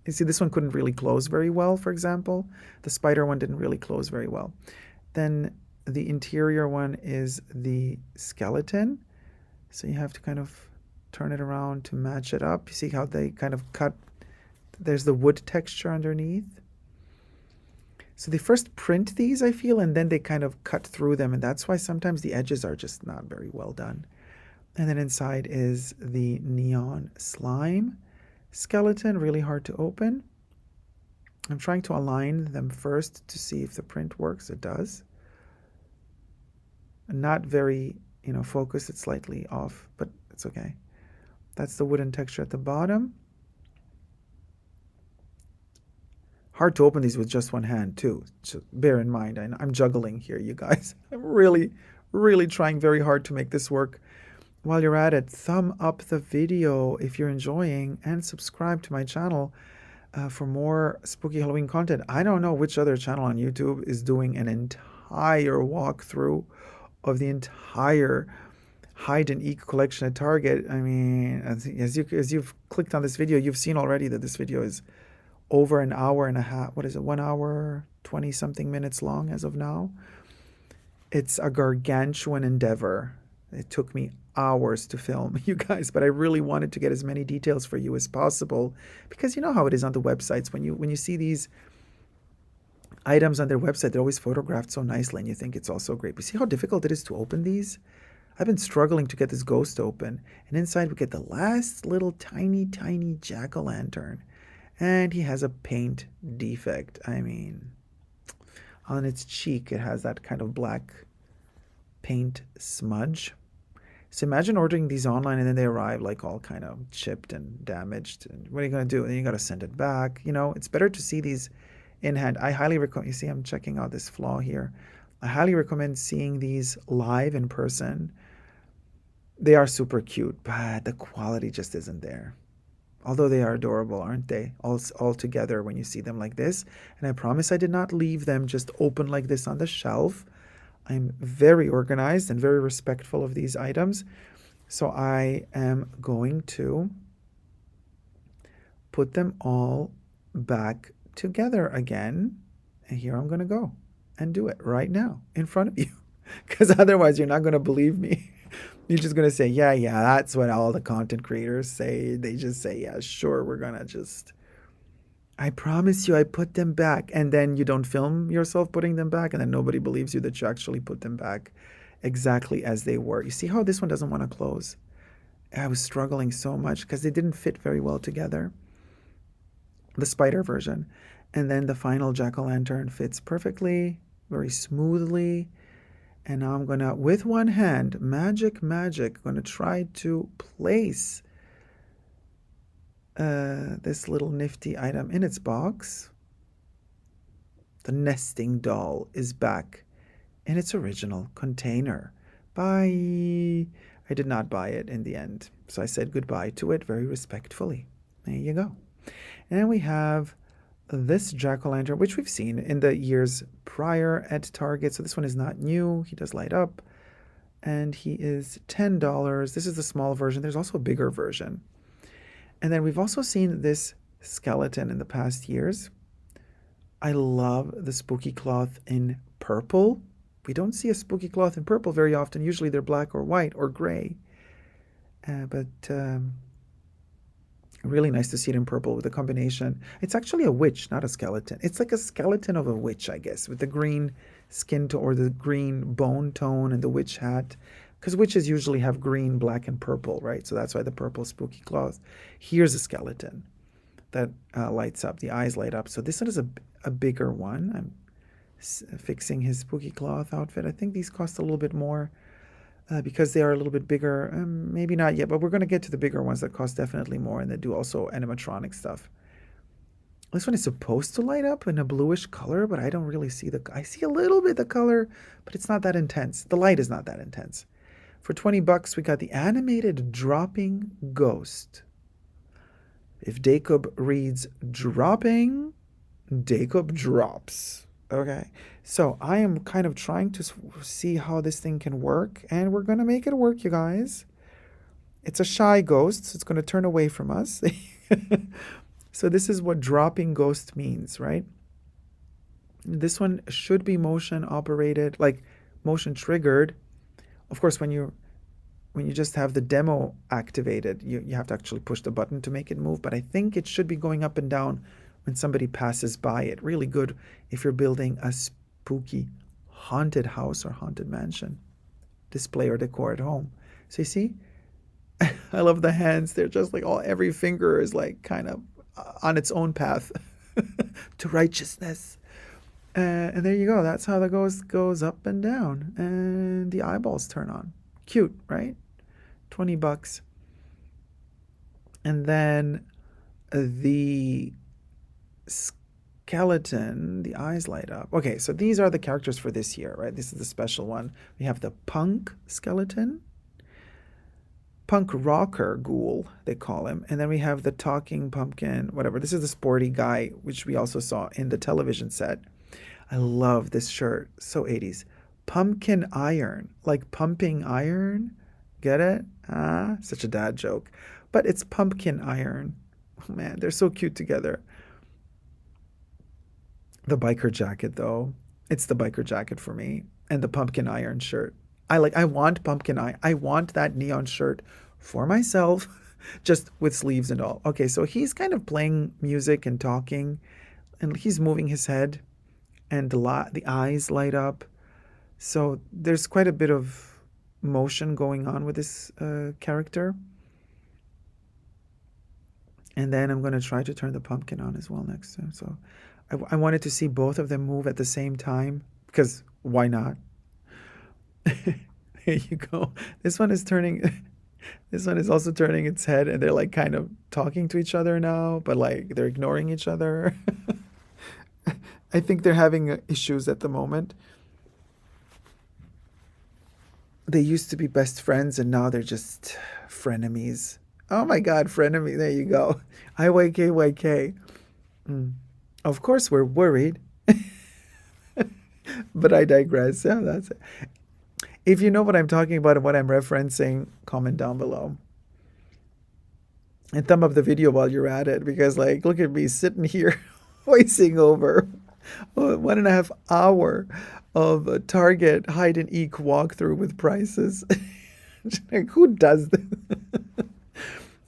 You see, this one couldn't really close very well, for example. The spider one didn't really close very well. Then the interior one is the skeleton. So you have to kind of turn it around to match it up. You see how they kind of cut, there's the wood texture underneath. So they first print these, I feel, and then they kind of cut through them, and that's why sometimes the edges are just not very well done. And then inside is the neon slime skeleton, really hard to open. I'm trying to align them first to see if the print works. It does. Not very, focused. It's slightly off, but it's okay. That's the wooden texture at the bottom. Hard to open these with just one hand too. So bear in mind, I'm juggling here, you guys. I'm really, really trying very hard to make this work. While you're at it, thumb up the video if you're enjoying and subscribe to my channel for more spooky Halloween content. I don't know which other channel on YouTube is doing an entire walkthrough of the entire Hyde and Eek collection at Target. I mean, as you've clicked on this video, you've seen already that this video is over an hour and a half. What is it? 1 hour, 20 something minutes long as of now. It's a gargantuan endeavor. It took me hours to film, you guys, but I really wanted to get as many details for you as possible, because you know how it is on the websites. When you see these items on their website, they're always photographed so nicely and you think it's all so great. But see how difficult it is to open these? I've been struggling to get this ghost open, and inside we get the last little tiny jack-o'-lantern, and he has a paint defect. I mean, on its cheek it has that kind of black paint smudge. So imagine ordering these online and then they arrive like all kind of chipped and damaged. And what are you going to do? And then you got to send it back. It's better to see these in hand. I highly recommend, you see, I'm checking out this flaw here. I highly recommend seeing these live in person. They are super cute, but the quality just isn't there. Although they are adorable, aren't they? All together when you see them like this. And I promise I did not leave them just open like this on the shelf. I'm very organized and very respectful of these items. So I am going to put them all back together again. And here I'm going to go and do it right now in front of you. Because otherwise you're not going to believe me. You're just going to say, yeah, that's what all the content creators say. They just say, yeah, sure, we're going to just... I promise you I put them back, and then you don't film yourself putting them back, and then nobody believes you that you actually put them back exactly as they were. You see how this one doesn't want to close? I was struggling so much because they didn't fit very well together. The spider version. And then the final jack-o'-lantern fits perfectly, very smoothly. And now I'm going to, with one hand, magic, going to try to place this little nifty item in its box. The nesting doll is back in its original container. Bye. I did not buy it in the end, so I said goodbye to it very respectfully. There you go. And we have this jack-o'-lantern, which we've seen in the years prior at Target. So this one is not new. He does light up, and he is $10. This is the small version. There's also a bigger version. And then we've also seen this skeleton in the past years. I love the spooky cloth in purple. We don't see a spooky cloth in purple very often. Usually they're black or white or gray. But really nice to see it in purple with a combination. It's actually a witch, not a skeleton. It's like a skeleton of a witch, I guess, with the green skin tone or the green bone tone and the witch hat. Because witches usually have green, black, and purple, right? So that's why the purple spooky cloth. Here's a skeleton that lights up. The eyes light up. So this one is a bigger one. I'm fixing his spooky cloth outfit. I think these cost a little bit more because they are a little bit bigger. Maybe not yet, but we're going to get to the bigger ones that cost definitely more, and they do also animatronic stuff. This one is supposed to light up in a bluish color, but I don't really see I see a little bit of color, but it's not that intense. The light is not that intense. For $20, we got the animated dropping ghost. If Dacob reads dropping, Dacob drops. Okay, so I am kind of trying to see how this thing can work, and we're gonna make it work, you guys. It's a shy ghost, so it's gonna turn away from us. So this is what dropping ghost means, right? This one should be motion operated, like motion triggered. Of course, when you just have the demo activated, you have to actually push the button to make it move, but I think it should be going up and down when somebody passes by it. Really good if you're building a spooky haunted house or haunted mansion display or decor at home. So you see, I love the hands. They're just like every finger is like kind of on its own path to righteousness. And there you go. That's how the ghost goes up and down, and the eyeballs turn on. Cute, right? $20. And then the skeleton, the eyes light up. Okay, so these are the characters for this year, right? This is the special one. We have the punk skeleton, punk rocker ghoul, they call him. And then we have the talking pumpkin, whatever. This is the sporty guy, which we also saw in the television set. I love this shirt. So 80s. Pumpkin iron, like pumping iron. Get it? Ah, such a dad joke. But it's pumpkin iron. Oh man, they're so cute together. The biker jacket, though. It's the biker jacket for me. And the pumpkin iron shirt. I want pumpkin iron. I want that neon shirt for myself, just with sleeves and all. Okay, so he's kind of playing music and talking, and he's moving his head, and the eyes light up. So there's quite a bit of motion going on with this character. And then I'm going to try to turn the pumpkin on as well next time. So I wanted to see both of them move at the same time, because why not? There you go. This one is turning. This one is also turning its head, and they're like kind of talking to each other now, but like they're ignoring each other. I think they're having issues at the moment. They used to be best friends, and now they're just frenemies. Oh my God, frenemy. There you go. IYK. Of course, we're worried. But I digress. Yeah, that's it. If you know what I'm talking about and what I'm referencing, comment down below. And thumb up the video while you're at it, because like, look at me sitting here voicing over 1.5 hour of a Target Hyde and Eek walkthrough with prices. Like, who does this?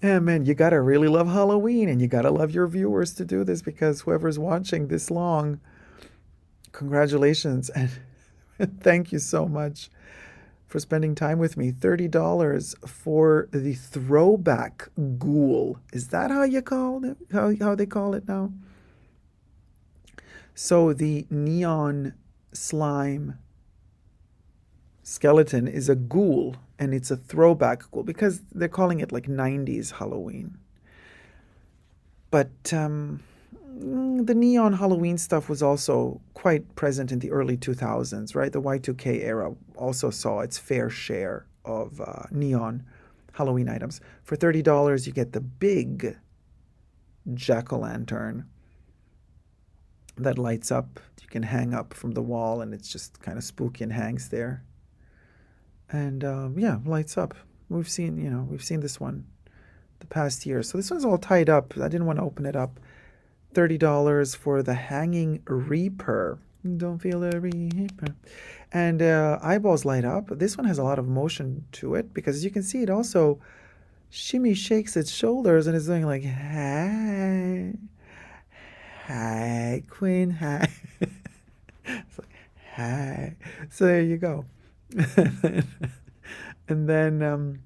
Yeah, man, you gotta really love Halloween, and you gotta love your viewers to do this, because whoever's watching this long, congratulations, and thank you so much for spending time with me. $30 for the throwback ghoul. Is that how you call it? How they call it now? So the neon slime skeleton is a ghoul, and it's a throwback ghoul because they're calling it like 90s Halloween. But the neon Halloween stuff was also quite present in the early 2000s, right? The Y2K era also saw its fair share of neon Halloween items. For $30, you get the big jack-o'-lantern that lights up. You can hang up from the wall, and it's just kind of spooky and hangs there. And yeah, lights up. We've seen this one the past year. So this one's all tied up. I didn't want to open it up. $30 for the hanging reaper. Don't feel the reaper. And eyeballs light up. This one has a lot of motion to it, because as you can see, it also shimmy shakes its shoulders and is doing like, hi, hi, queen, hi. It's like, hi. So there you go. And then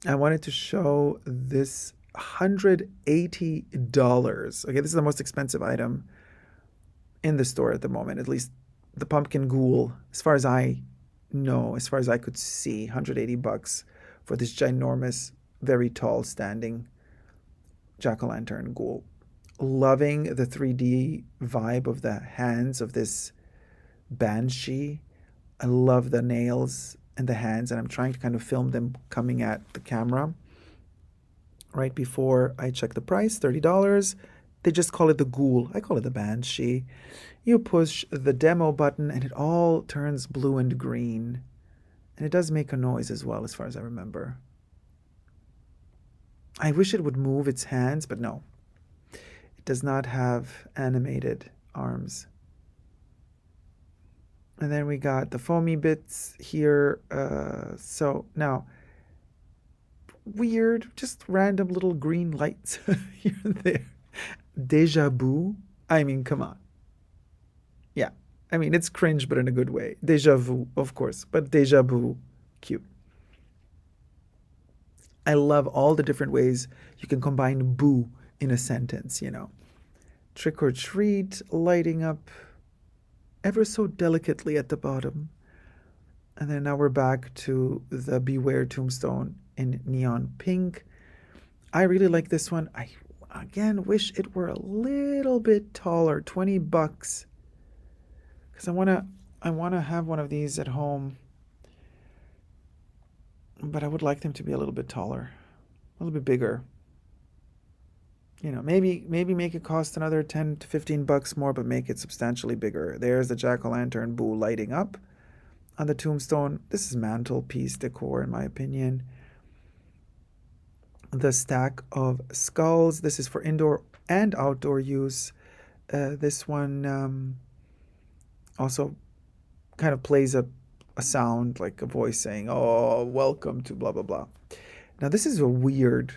I wanted to show this $180. Okay, this is the most expensive item in the store at the moment, at least the pumpkin ghoul, as far as I know, as far as I could see. $180 for this ginormous, very tall standing jack-o'-lantern ghoul. Loving the 3D vibe of the hands of this banshee. I love the nails and the hands, and I'm trying to kind of film them coming at the camera right before I check the price. $30. They just call it the ghoul. I call it the banshee. You push the demo button and it all turns blue and green. And it does make a noise as well, as far as I remember. I wish it would move its hands, but no. It does not have animated arms. And then we got the foamy bits here. So now, weird, just random little green lights here and there. Deja vu. I mean, come on. Yeah. I mean, it's cringe, but in a good way. Deja vu, of course, but deja vu, cute. I love all the different ways you can combine boo in a sentence, you know. Trick or treat, lighting up ever so delicately at the bottom. And then now we're back to the Beware tombstone in neon pink. I really like this one. I, again, wish it were a little bit taller, 20 bucks. Because I wanna have one of these at home. But I would like them to be a little bit taller, a little bit bigger. You know, maybe make it cost another 10 to 15 bucks more, but make it substantially bigger. There's the jack-o'-lantern boo lighting up on the tombstone. This is mantelpiece decor, in my opinion. The stack of skulls. This is for indoor and outdoor use. This one also kind of plays a sound, like a voice saying, "Oh, welcome to blah, blah, blah." Now, this is a weird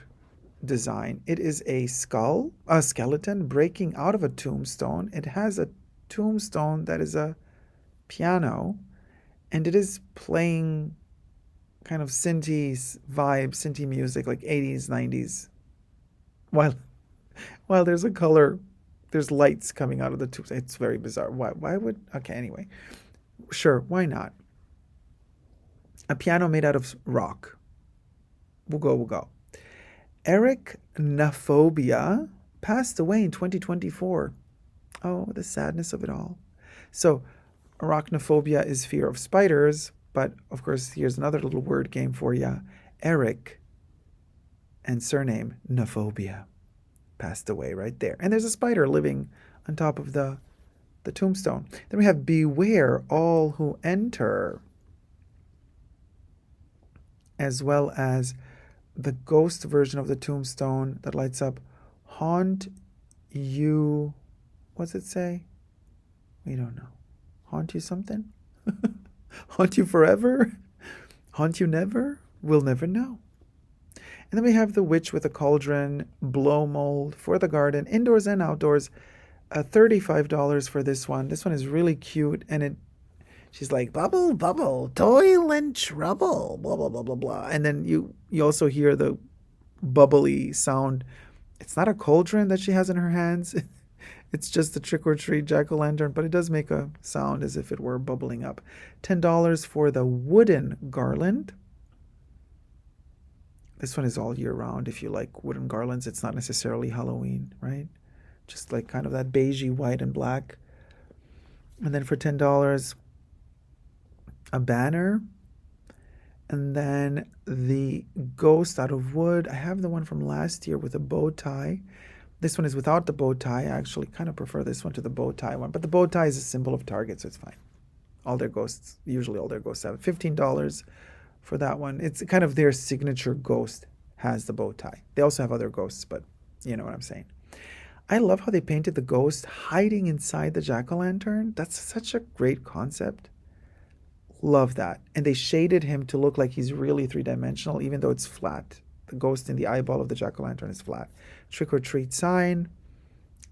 design. It is a skeleton breaking out of a tombstone. It has a tombstone that is a piano, and it is playing kind of synthy vibe, synthy music, like 80s, 90s. While there's there's lights coming out of the tubes. It's very bizarre. Why would, okay, anyway. Sure, why not? A piano made out of rock. We'll go. Arachnophobia passed away in 2024. Oh, the sadness of it all. So, arachnophobia is fear of spiders, but of course, here's another little word game for you. Eric and surname Nophobia passed away right there. And there's a spider living on top of the tombstone. Then we have Beware all who enter, as well as the ghost version of the tombstone that lights up. Haunt you. What's it say? We don't know. Haunt you something? Haunt you forever? Haunt you never? We'll never know. And then we have the witch with a cauldron, blow mold for the garden, indoors and outdoors. $35 for this one. This one is really cute, and she's like, bubble, bubble, toil and trouble, blah, blah, blah, blah, blah. And then you also hear the bubbly sound. It's not a cauldron that she has in her hands. It's just the trick-or-treat jack-o'-lantern, but it does make a sound as if it were bubbling up. $10 for the wooden garland. This one is all year round. If you like wooden garlands, it's not necessarily Halloween, right? Just like kind of that beigey white and black. And then for $10, a banner. And then the ghost out of wood. I have the one from last year with a bow tie. This one is without the bow tie. I actually kind of prefer this one to the bow tie one. But the bow tie is a symbol of Target, so it's fine. Usually all their ghosts have $15 for that one. It's kind of their signature ghost has the bow tie. They also have other ghosts, but you know what I'm saying. I love how they painted the ghost hiding inside the jack-o'-lantern. That's such a great concept. Love that. And they shaded him to look like he's really three-dimensional, even though it's flat. The ghost in the eyeball of the jack-o'-lantern is flat. Trick-or-treat sign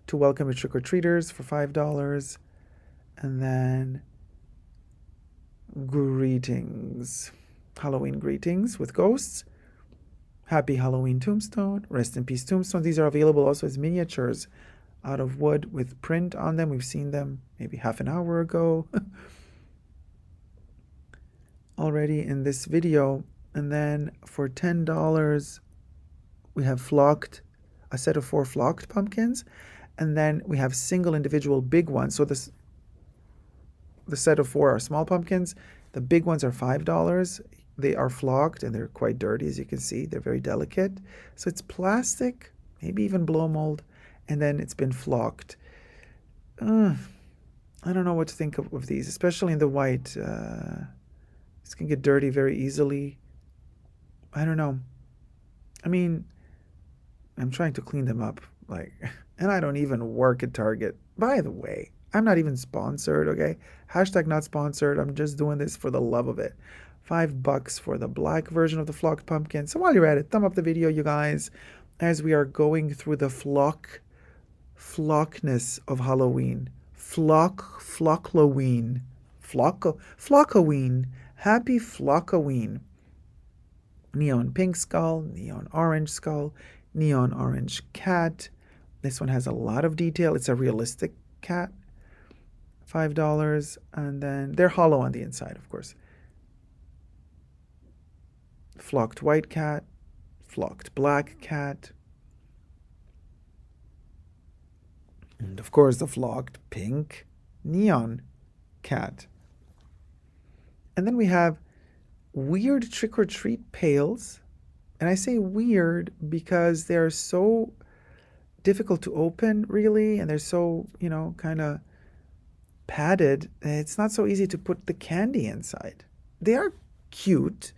to welcome your trick-or-treaters for $5. And then greetings. Halloween greetings with ghosts. Happy Halloween tombstone. Rest in peace tombstone. These are available also as miniatures out of wood with print on them. We've seen them maybe half an hour ago already in this video. And then for $10, we have a set of 4 flocked pumpkins. And then we have single individual big ones. So the set of 4 are small pumpkins. The big ones are $5. They are flocked and they're quite dirty, as you can see. They're very delicate. So it's plastic, maybe even blow mold. and then it's been flocked. Uh, I don't know what to think of these, especially in the white. This can get dirty very easily. I don't know. I mean, I'm trying to clean them up, like, and I don't even work at Target. By the way, I'm not even sponsored, okay? Hashtag not sponsored. I'm just doing this for the love of it. $5 for the black version of the flocked pumpkin. So while you're at it, thumb up the video, you guys, as we are going through the flockness of Halloween. Flockloween. Flockoween. Happy Flockoween. Neon pink skull, neon orange skull, neon orange cat. This one has a lot of detail. It's a realistic cat. $5. And then they're hollow on the inside, of course. Flocked white cat, flocked black cat. And of course, the flocked pink neon cat. And then we have weird trick-or-treat pails. And I say weird because they're so difficult to open, really, and they're so, kind of padded. It's not so easy to put the candy inside. They are cute,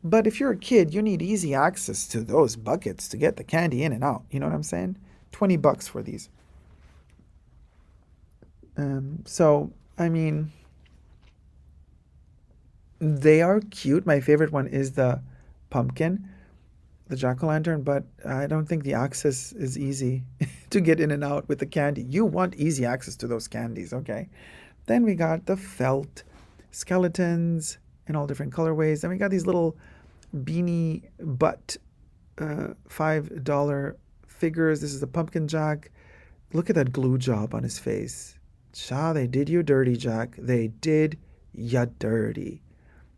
but if you're a kid, you need easy access to those buckets to get the candy in and out. You know what I'm saying? $20 for these. So, I mean, they are cute. My favorite one is the pumpkin, the jack-o'-lantern, but I don't think the access is easy to get in and out with the candy. You want easy access to those candies, okay? Then we got the felt skeletons in all different colorways. Then we got these little beanie butt $5 figures. This is the pumpkin jack. Look at that glue job on his face. Cha, they did you dirty, Jack. They did ya dirty.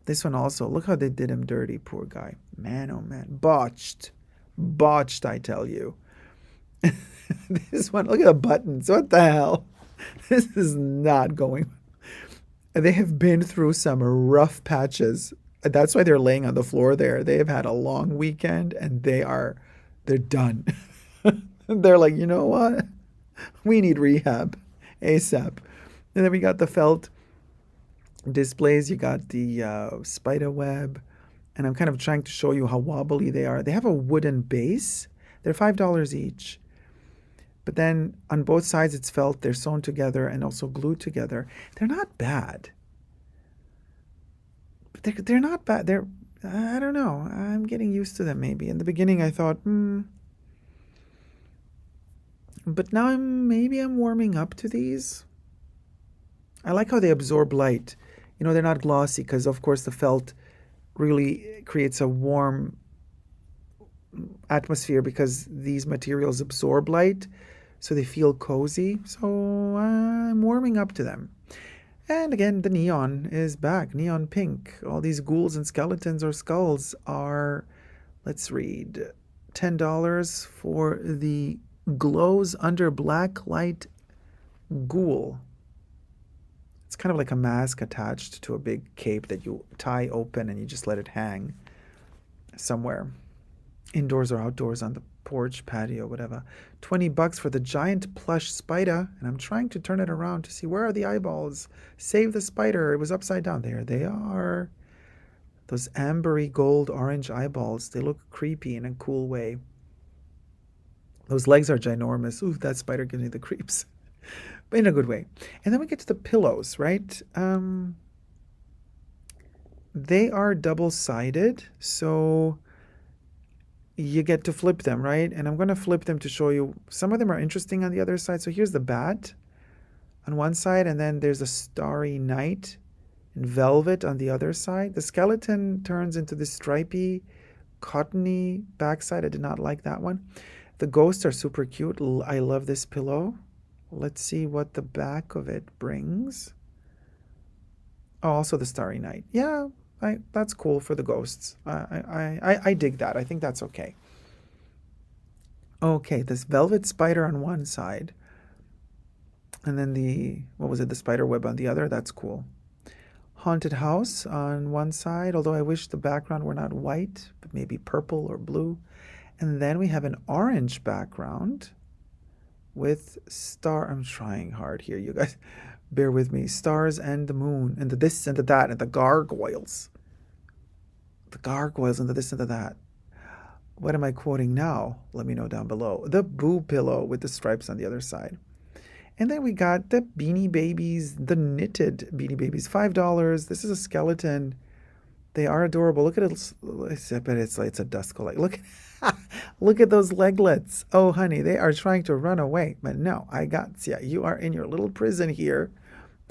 This one also, look how they did him dirty, poor guy. Man, oh man. Botched. Botched, I tell you. This one, look at the buttons. What the hell? This is not going. They have been through some rough patches. That's why they're laying on the floor there. They have had a long weekend and they're done. They're like, you know what? We need rehab ASAP. And then we got the felt displays. You got the spider web. And I'm kind of trying to show you how wobbly they are. They have a wooden base. They're $5 each. But then on both sides it's felt. They're sewn together and also glued together. They're not bad. They're not bad. I don't know. I'm getting used to them maybe. In the beginning I thought, But now maybe I'm warming up to these. I like how they absorb light. They're not glossy because, of course, the felt really creates a warm atmosphere because these materials absorb light, so they feel cozy. So I'm warming up to them. And again, the neon is back. Neon pink. All these ghouls and skeletons or skulls are, let's read, $10 for the glows under black light ghoul. It's kind of like a mask attached to a big cape that you tie open and you just let it hang somewhere, indoors or outdoors, on the porch, patio, whatever. $20 for the giant plush spider, and I'm trying to turn it around to see where are the eyeballs. Save the spider. It was upside down. There they are. Those ambery gold orange eyeballs. They look creepy in a cool way. Those legs are ginormous. Ooh, that spider gives me the creeps. But in a good way. And then we get to the pillows, right? They are double-sided, so you get to flip them, right? And I'm going to flip them to show you. Some of them are interesting on the other side. So here's the bat on one side, and then there's a starry night in velvet on the other side. The skeleton turns into this stripy, cottony backside. I did not like that one. The ghosts are super cute. I love this pillow. Let's see what the back of it brings. Oh, also the Starry Night. Yeah, that's cool for the ghosts. I dig that. I think that's okay. Okay, this velvet spider on one side. And then the spider web on the other. That's cool. Haunted house on one side, although I wish the background were not white, but maybe purple or blue. And then we have an orange background. with star. I'm trying hard here, you guys. Bear with me. Stars and the moon and the this and the that and the gargoyles. The gargoyles and the this and the that. What am I quoting now? Let me know down below. The boo pillow with the stripes on the other side. And then we got the Beanie Babies, the knitted Beanie Babies, $5. This is a skeleton. They are adorable. Look at it. I bet it's a dust collector. Look at those leglets. Oh, honey, they are trying to run away. But no, I got you. You are in your little prison here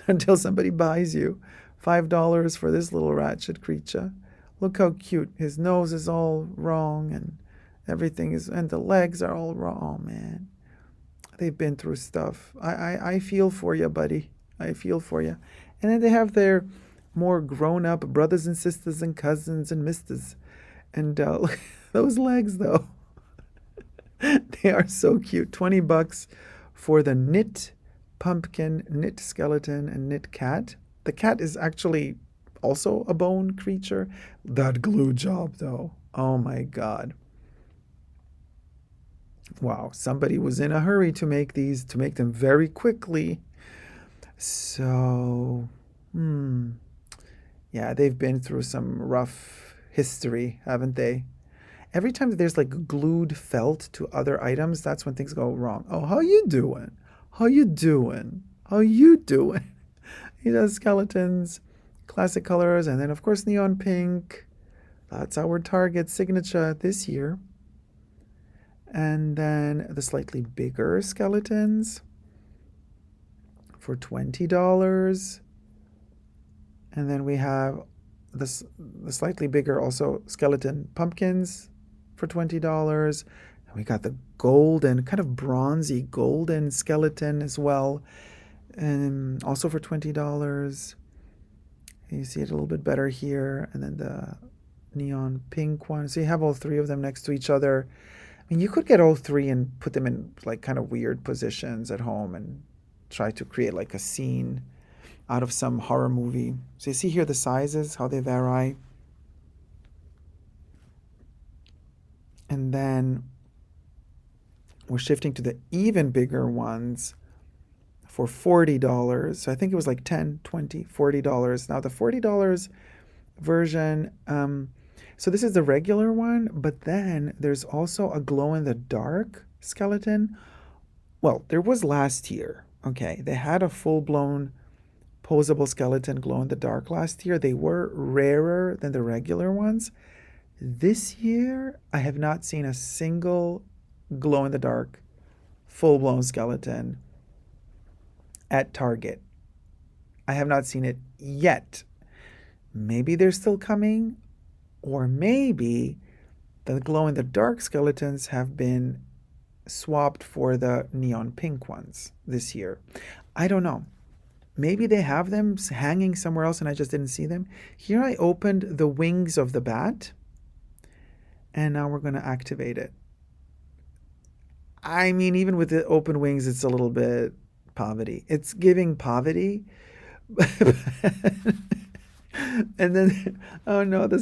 until somebody buys you. $5 for this little ratchet creature. Look how cute. His nose is all wrong and everything is, and the legs are all wrong. Oh, man. They've been through stuff. I feel for you, buddy. I feel for you. And then they have their more grown-up brothers and sisters and cousins and misters. And look, those legs, though. They are so cute. $20 for the knit pumpkin, knit skeleton, and knit cat. The cat is actually also a bone creature. That glue job, though. Oh, my God. Wow, somebody was in a hurry to make these, to make them very quickly. So, yeah, they've been through some rough history, haven't they? Every time that there's like glued felt to other items, that's when things go wrong. Oh, how you doing? How you doing? How you doing? Skeletons, classic colors, and then of course neon pink. That's our Target signature this year. And then the slightly bigger skeletons for $20. And then we have the slightly bigger also skeleton pumpkins for $20. And we got the golden, kind of bronzy golden skeleton as well, and also for $20. You see it a little bit better here. And then the neon pink one. So you have all three of them next to each other. I mean, you could get all three and put them in like kind of weird positions at home and try to create like a scene out of some horror movie. So you see here the sizes, how they vary. And then we're shifting to the even bigger ones for $40. So I think it was like $10, $20, $40. Now the $40 version, so this is the regular one, but then there's also a glow-in-the-dark skeleton. Well, there was last year, okay? They had a full-blown posable skeleton glow-in-the-dark last year. They were rarer than the regular ones. This year, I have not seen a single glow-in-the-dark full-blown skeleton at Target. I have not seen it yet. Maybe they're still coming. Or maybe the glow-in-the-dark skeletons have been swapped for the neon pink ones this year. I don't know. Maybe they have them hanging somewhere else and I just didn't see them. Here I opened the wings of the bat. And now we're going to activate it. I mean, even with the open wings, it's a little bit poverty. It's giving poverty. And then, oh no, the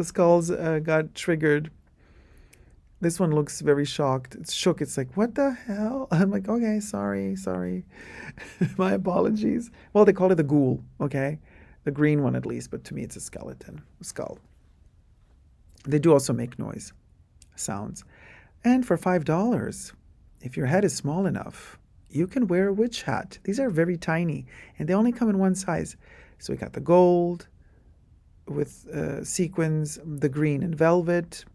skulls got triggered. This one looks very shocked. It's shook. It's like, what the hell? I'm like, okay, sorry. My apologies. Well, they call it the ghoul, okay? The green one at least, but to me it's a skeleton, a skull. They do also make noise, sounds. And for $5, if your head is small enough, you can wear a witch hat. These are very tiny, and they only come in one size. So we got the gold with sequins, the green and velvet,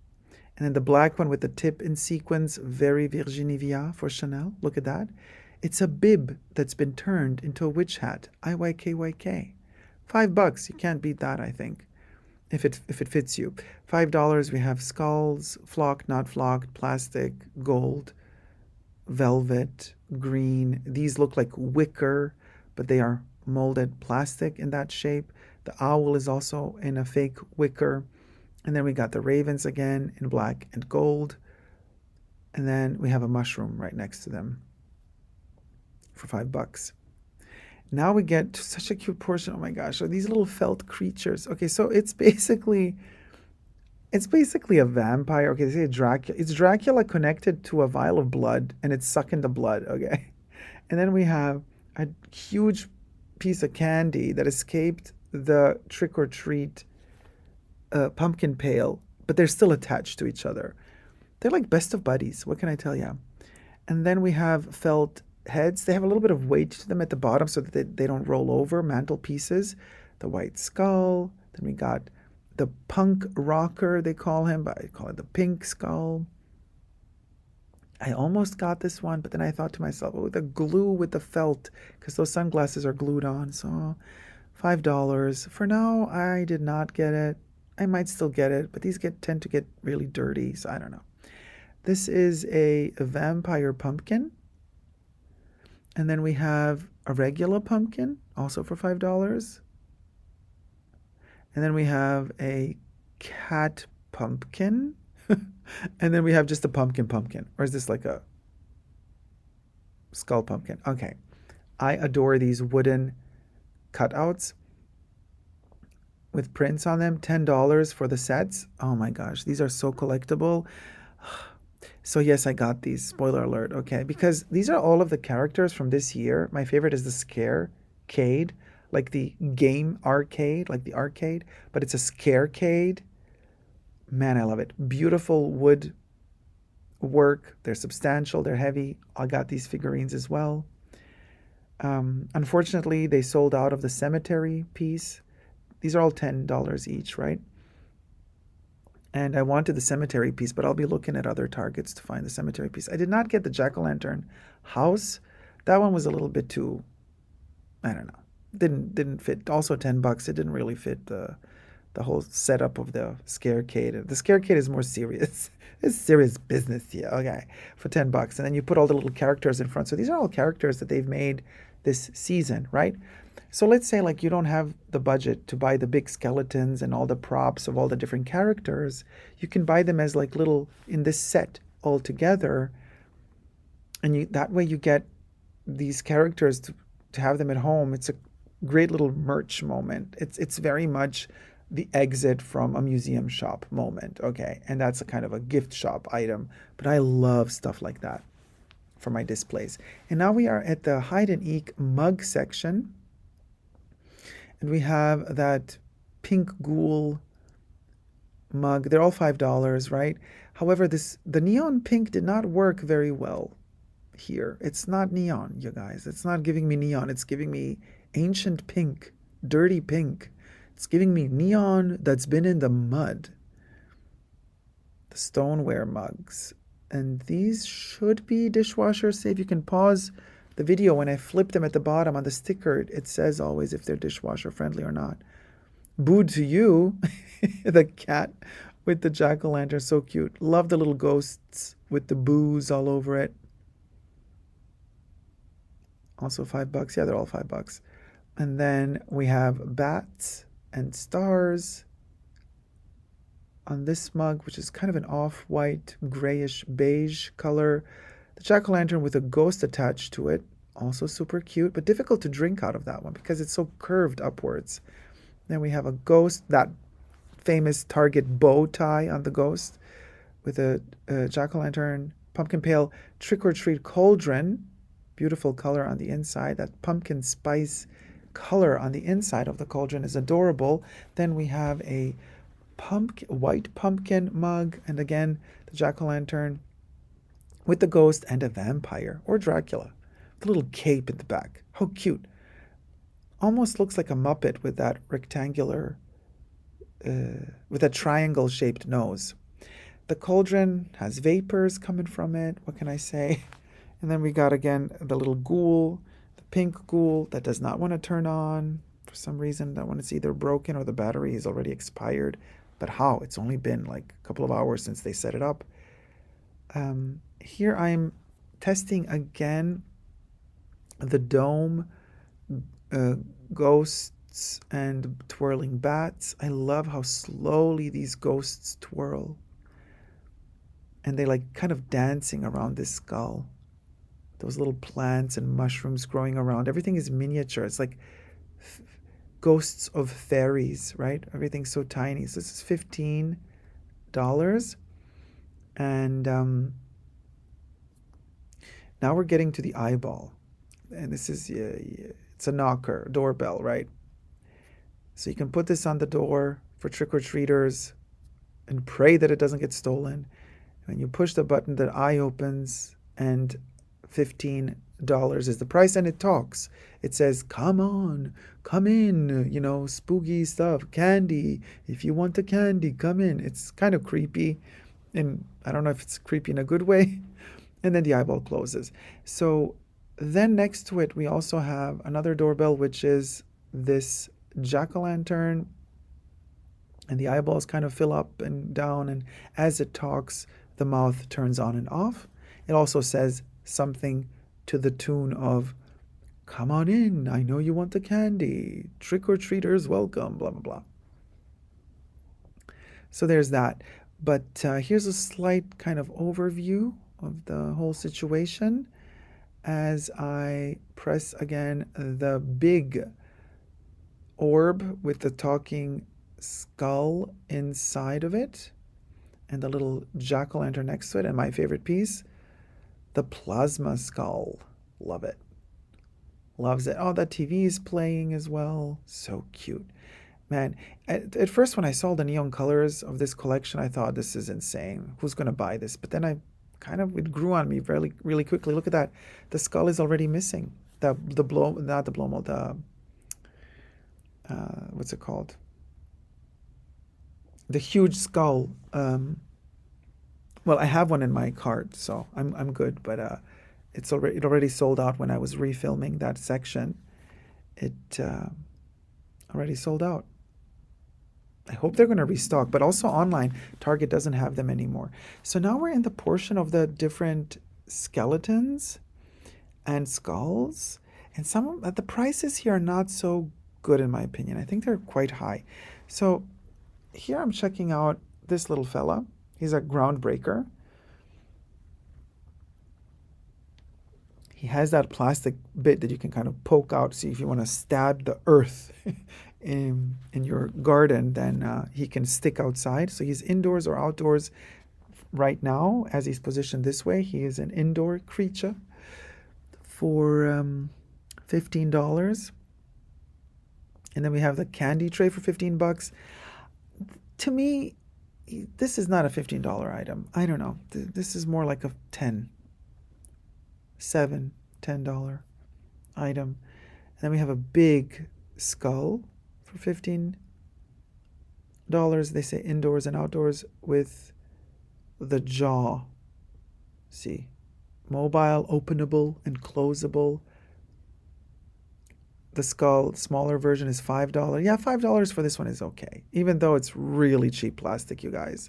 and then the black one with the tip in sequins, very Virginie Viard for Chanel. Look at that. It's a bib that's been turned into a witch hat. IYKYK. $5. You can't beat that, I think, if it fits you. $5. We have skulls, flocked, not flocked, plastic, gold, velvet, green. These look like wicker, but they are molded plastic in that shape. The owl is also in a fake wicker. And then we got the ravens again in black and gold. And then we have a mushroom right next to them for $5. Now we get to such a cute portion. Oh my gosh, are these little felt creatures? Okay, so it's basically It's basically a vampire. Okay, they say Dracula. It's Dracula connected to a vial of blood, and it's sucking the blood. Okay, and then we have a huge piece of candy that escaped the trick or treat pumpkin pail, but they're still attached to each other. They're like best of buddies. What can I tell you? And then we have felt heads. They have a little bit of weight to them at the bottom so that they don't roll over. Mantle pieces. The white skull. Then we got the punk rocker, they call him, but I call it the pink skull. I almost got this one, but then I thought to myself, oh, the glue with the felt, because those sunglasses are glued on. So $5. For now, I did not get it. I might still get it, but these tend to get really dirty, so I don't know. This is a vampire pumpkin. And then we have a regular pumpkin, also for $5. And then we have a cat pumpkin. And then we have just a pumpkin. Or is this like a skull pumpkin? Okay. I adore these wooden cutouts with prints on them. $10 for the sets. Oh my gosh, these are so collectible. So yes, I got these. Spoiler alert. Okay, because these are all of the characters from this year. My favorite is the Scarecade, like the game arcade, like the arcade, but it's a Scarecade. Man, I love it. Beautiful wood work. They're substantial. They're heavy. I got these figurines as well. Unfortunately, they sold out of the cemetery piece. These are all $10 each, right? And I wanted the cemetery piece, but I'll be looking at other targets to find the cemetery piece. I did not get the jack-o'-lantern house. That one was a little bit too, I don't know. Didn't fit. Also $10. It didn't really fit the whole setup of the Scarecade. The Scarecade is more serious. It's serious business here. Okay, for $10, and then you put all the little characters in front. So these are all characters that they've made this season, right? So let's say like you don't have the budget to buy the big skeletons and all the props of all the different characters. You can buy them as like little in this set all together, and that way you get these characters to have them at home. It's a great little merch moment. It's very much the exit from a museum shop moment, okay? And that's a kind of a gift shop item, but I love stuff like that for my displays. And now we are at the Hyde and Eek mug section. And we have that pink ghoul mug. They're all $5, right? However, the neon pink did not work very well here. It's not neon, you guys. It's not giving me neon. It's giving me ancient pink, dirty pink. It's giving me neon that's been in the mud. The stoneware mugs. And these should be dishwasher safe. You can pause the video when I flip them at the bottom on the sticker. It says always if they're dishwasher friendly or not. Boo to you. The cat with the jack-o'-lantern, so cute. Love the little ghosts with the boos all over it. Also $5. Yeah, they're all $5. And then we have bats and stars on this mug, which is kind of an off-white, grayish, beige color. The jack-o'-lantern with a ghost attached to it, also super cute, but difficult to drink out of that one because it's so curved upwards. Then we have a ghost, that famous Target bow tie on the ghost with a jack-o'-lantern, pumpkin pail, trick-or-treat cauldron, beautiful color on the inside. That pumpkin spice color on the inside of the cauldron is adorable. Then we have a white pumpkin mug, and again, the jack-o'-lantern with the ghost and a vampire or Dracula. The little cape in the back. How cute. Almost looks like a Muppet with that rectangular, with a triangle-shaped nose. The cauldron has vapors coming from it. What can I say? And then we got, again, the little ghoul, the pink ghoul that does not want to turn on. For some reason, that one is either broken or the battery is already expired. But how? It's only been like a couple of hours since they set it up. Here I'm testing again the dome, ghosts and twirling bats. I love how slowly these ghosts twirl. And they like kind of dancing around this skull. Those little plants and mushrooms growing around. Everything is miniature. It's like ghosts of fairies, right? Everything's so tiny. So this is $15. And now we're getting to the eyeball. And this is, it's a knocker, doorbell, right? So you can put this on the door for trick-or-treaters and pray that it doesn't get stolen. When you push the button, the eye opens, and $15 is the price, and it talks. It says, "Come on, come in, spooky stuff, candy. If you want the candy, come in." It's kind of creepy, and I don't know if it's creepy in a good way. And then the eyeball closes. So then next to it, we also have another doorbell, which is this jack-o'-lantern, and the eyeballs kind of fill up and down, and as it talks, the mouth turns on and off. It also says something to the tune of, "Come on in, I know you want the candy, trick-or-treaters welcome," blah, blah, blah. So there's that. But here's a slight kind of overview of the whole situation as I press again the big orb with the talking skull inside of it and the little jack-o'-lantern next to it, and my favorite piece, the plasma skull. Love it. Loves it. Oh, that TV is playing as well. So cute. Man, at first when I saw the neon colors of this collection, I thought, this is insane. Who's going to buy this? But then it grew on me really, really quickly. Look at that. The skull is already missing. Not the blow mold, what's it called? The huge skull. Well, I have one in my cart, so I'm good. But it already sold out when I was refilming that section. It already sold out. I hope they're going to restock, but also online, Target doesn't have them anymore. So now we're in the portion of the different skeletons and skulls, and some of the prices here are not so good in my opinion. I think they're quite high. So here I'm checking out this little fella. He's a groundbreaker. He has that plastic bit that you can kind of poke out. See if you want to stab the earth in your garden, then he can stick outside. So he's indoors or outdoors right now as he's positioned this way. He is an indoor creature for $15. And then we have the candy tray for $15. To me, this is not a $15 item. I don't know. This is more like a $10 item. And then we have a big skull for $15. They say indoors and outdoors with the jaw. See, mobile, openable, and closable. The skull, smaller version, is $5. Yeah, $5 for this one is okay, even though it's really cheap plastic, you guys.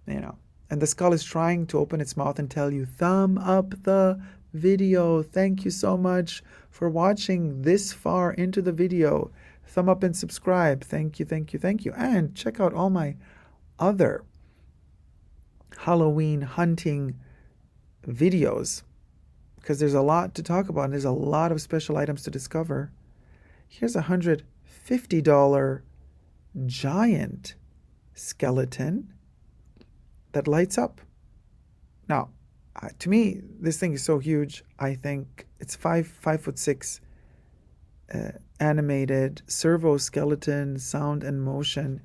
And the skull is trying to open its mouth and tell you, thumb up the video. Thank you so much for watching this far into the video. Thumb up and subscribe. Thank you, thank you, thank you. And check out all my other Halloween hunting videos, because there's a lot to talk about and there's a lot of special items to discover. Here's a $150 giant skeleton that lights up. Now, to me, this thing is so huge. I think it's 5'6", animated servo skeleton, sound and motion.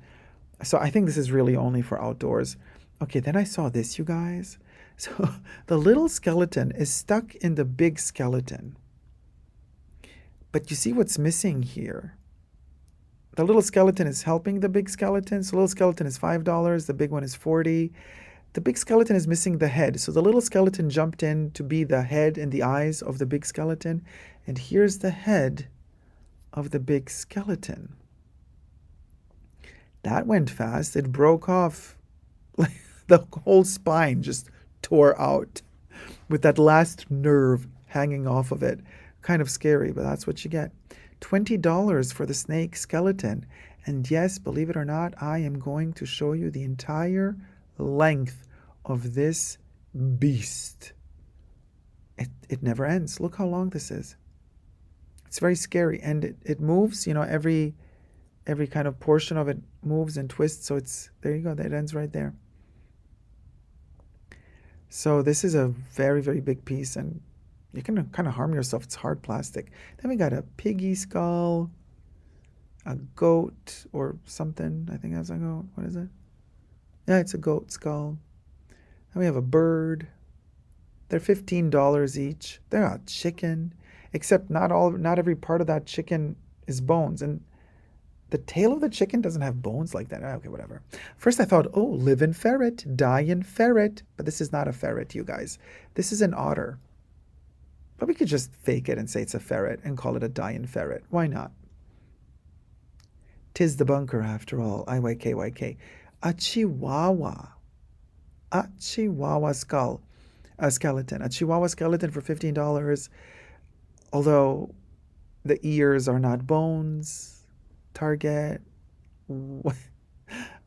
So I think this is really only for outdoors. Okay, then I saw this, you guys. So the little skeleton is stuck in the big skeleton. But you see what's missing here? The little skeleton is helping the big skeleton. So the little skeleton is $5. The big one is $40. The big skeleton is missing the head. So the little skeleton jumped in to be the head and the eyes of the big skeleton. And here's the head of the big skeleton. That went fast. It broke off. The whole spine just tore out with that last nerve hanging off of it. Kind of scary, but that's what you get. $20 for the snake skeleton. And yes, believe it or not, I am going to show you the entire length of this beast. It never ends. Look how long this is. It's very scary, and it moves. Every kind of portion of it moves and twists. So there you go. That ends right there. So this is a very, very big piece, and you can kind of harm yourself. It's hard plastic. Then we got a piggy skull, a goat or something. I think that's a goat. What is it? Yeah, it's a goat skull. Then we have a bird. They're $15 each. They're a chicken, except not every part of that chicken is bones, and the tail of the chicken doesn't have bones like that. Okay, whatever. First I thought, oh, live in ferret, die in ferret, but this is not a ferret, you guys. This is an otter. But we could just fake it and say it's a ferret and call it a die in ferret. Why not? Tis the bunker after all. IYKYK. A chihuahua. A chihuahua skull. A skeleton. A chihuahua skeleton for $15. Although the ears are not bones. Target.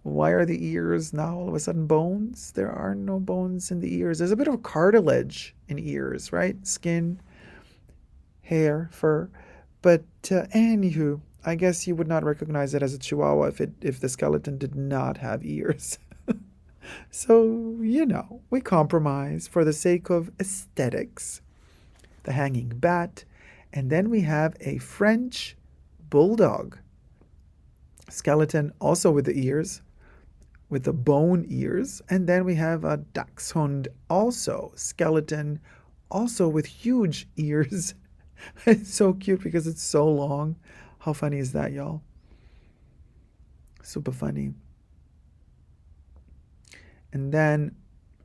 Why are the ears now all of a sudden bones? There are no bones in the ears. There's a bit of cartilage in ears, right? Skin, hair, fur. But anywho, I guess you would not recognize it as a chihuahua if the skeleton did not have ears. So, we compromise for the sake of aesthetics. The hanging bat. And then we have a French bulldog skeleton, also with the ears, with the bone ears. And then we have a dachshund, also skeleton, also with huge ears. It's so cute because it's so long. How funny is that, y'all? Super funny. And then,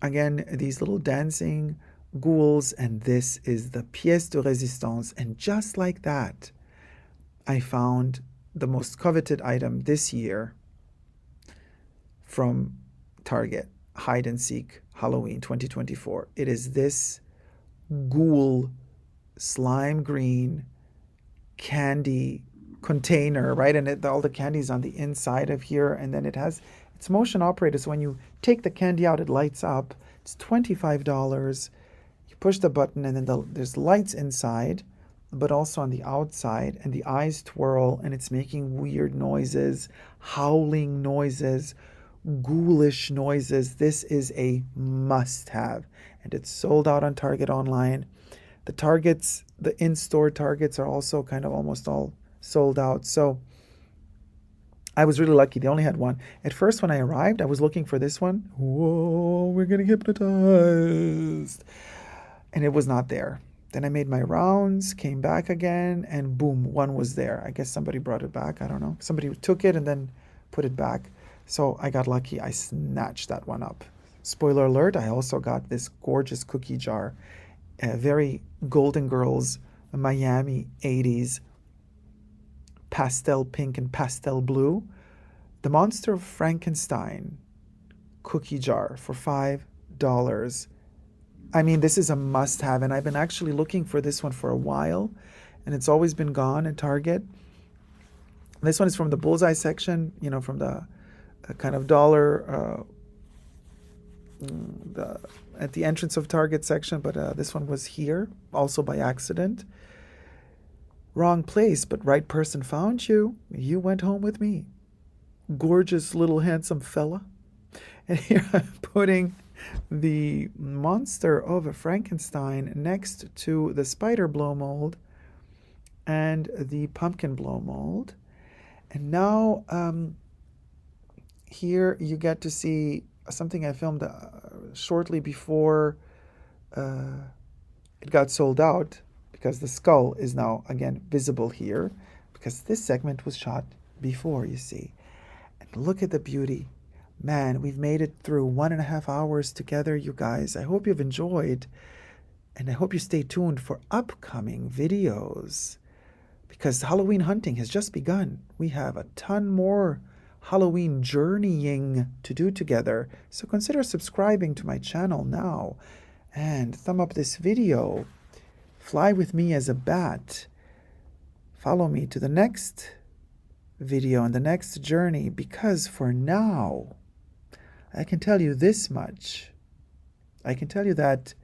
again, these little dancing ghouls, and this is the pièce de résistance. And just like that, I found the most coveted item this year from Target, Hyde and Seek, Halloween 2024. It is this ghoul slime green candy container, right? And all the candy's on the inside of here, and then it's motion operated, so when you take the candy out, it lights up. It's $25. You push the button, and then there's lights inside, but also on the outside, and the eyes twirl, and it's making weird noises, howling noises, ghoulish noises. This is a must-have, and it's sold out on Target online. The in-store Targets are also kind of almost all sold out. So I was really lucky. They only had one. At first, when I arrived, I was looking for this one. Whoa, we're getting hypnotized. And it was not there. Then I made my rounds, came back again, and boom, one was there. I guess somebody brought it back. I don't know. Somebody took it and then put it back. So I got lucky. I snatched that one up. Spoiler alert, I also got this gorgeous cookie jar. Very Golden Girls, Miami 80s, pastel pink and pastel blue. The Monster of Frankenstein cookie jar for $5. I mean, this is a must-have, and I've been actually looking for this one for a while, and it's always been gone at Target. This one is from the bullseye section, from the kind of dollar, at the entrance of Target section, but this one was here, also by accident. Wrong place, but right person found you. You went home with me. Gorgeous little handsome fella. And here I'm putting the Monster of a Frankenstein next to the spider blow mold and the pumpkin blow mold. And now here you get to see something I filmed shortly before it got sold out, because the skull is now again visible here, because this segment was shot before, you see. And look at the beauty. Man, we've made it through 1.5 hours together, you guys. I hope you've enjoyed, and I hope you stay tuned for upcoming videos, because Halloween hunting has just begun. We have a ton more Halloween journeying to do together, so consider subscribing to my channel now and thumb up this video. Fly with me as a bat. Follow me to the next video and the next journey, because for now, I can tell you this much. I can tell you that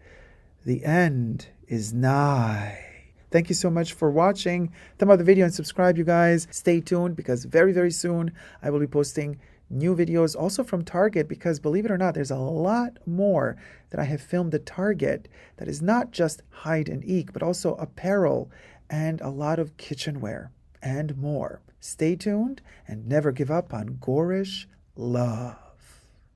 the end is nigh. Thank you so much for watching. Thumb up the video and subscribe, you guys. Stay tuned, because very, very soon I will be posting new videos also from Target because believe it or not, there's a lot more that I have filmed at Target that is not just Hyde and Eek, but also apparel and a lot of kitchenware and more. Stay tuned and never give up on Gorish love.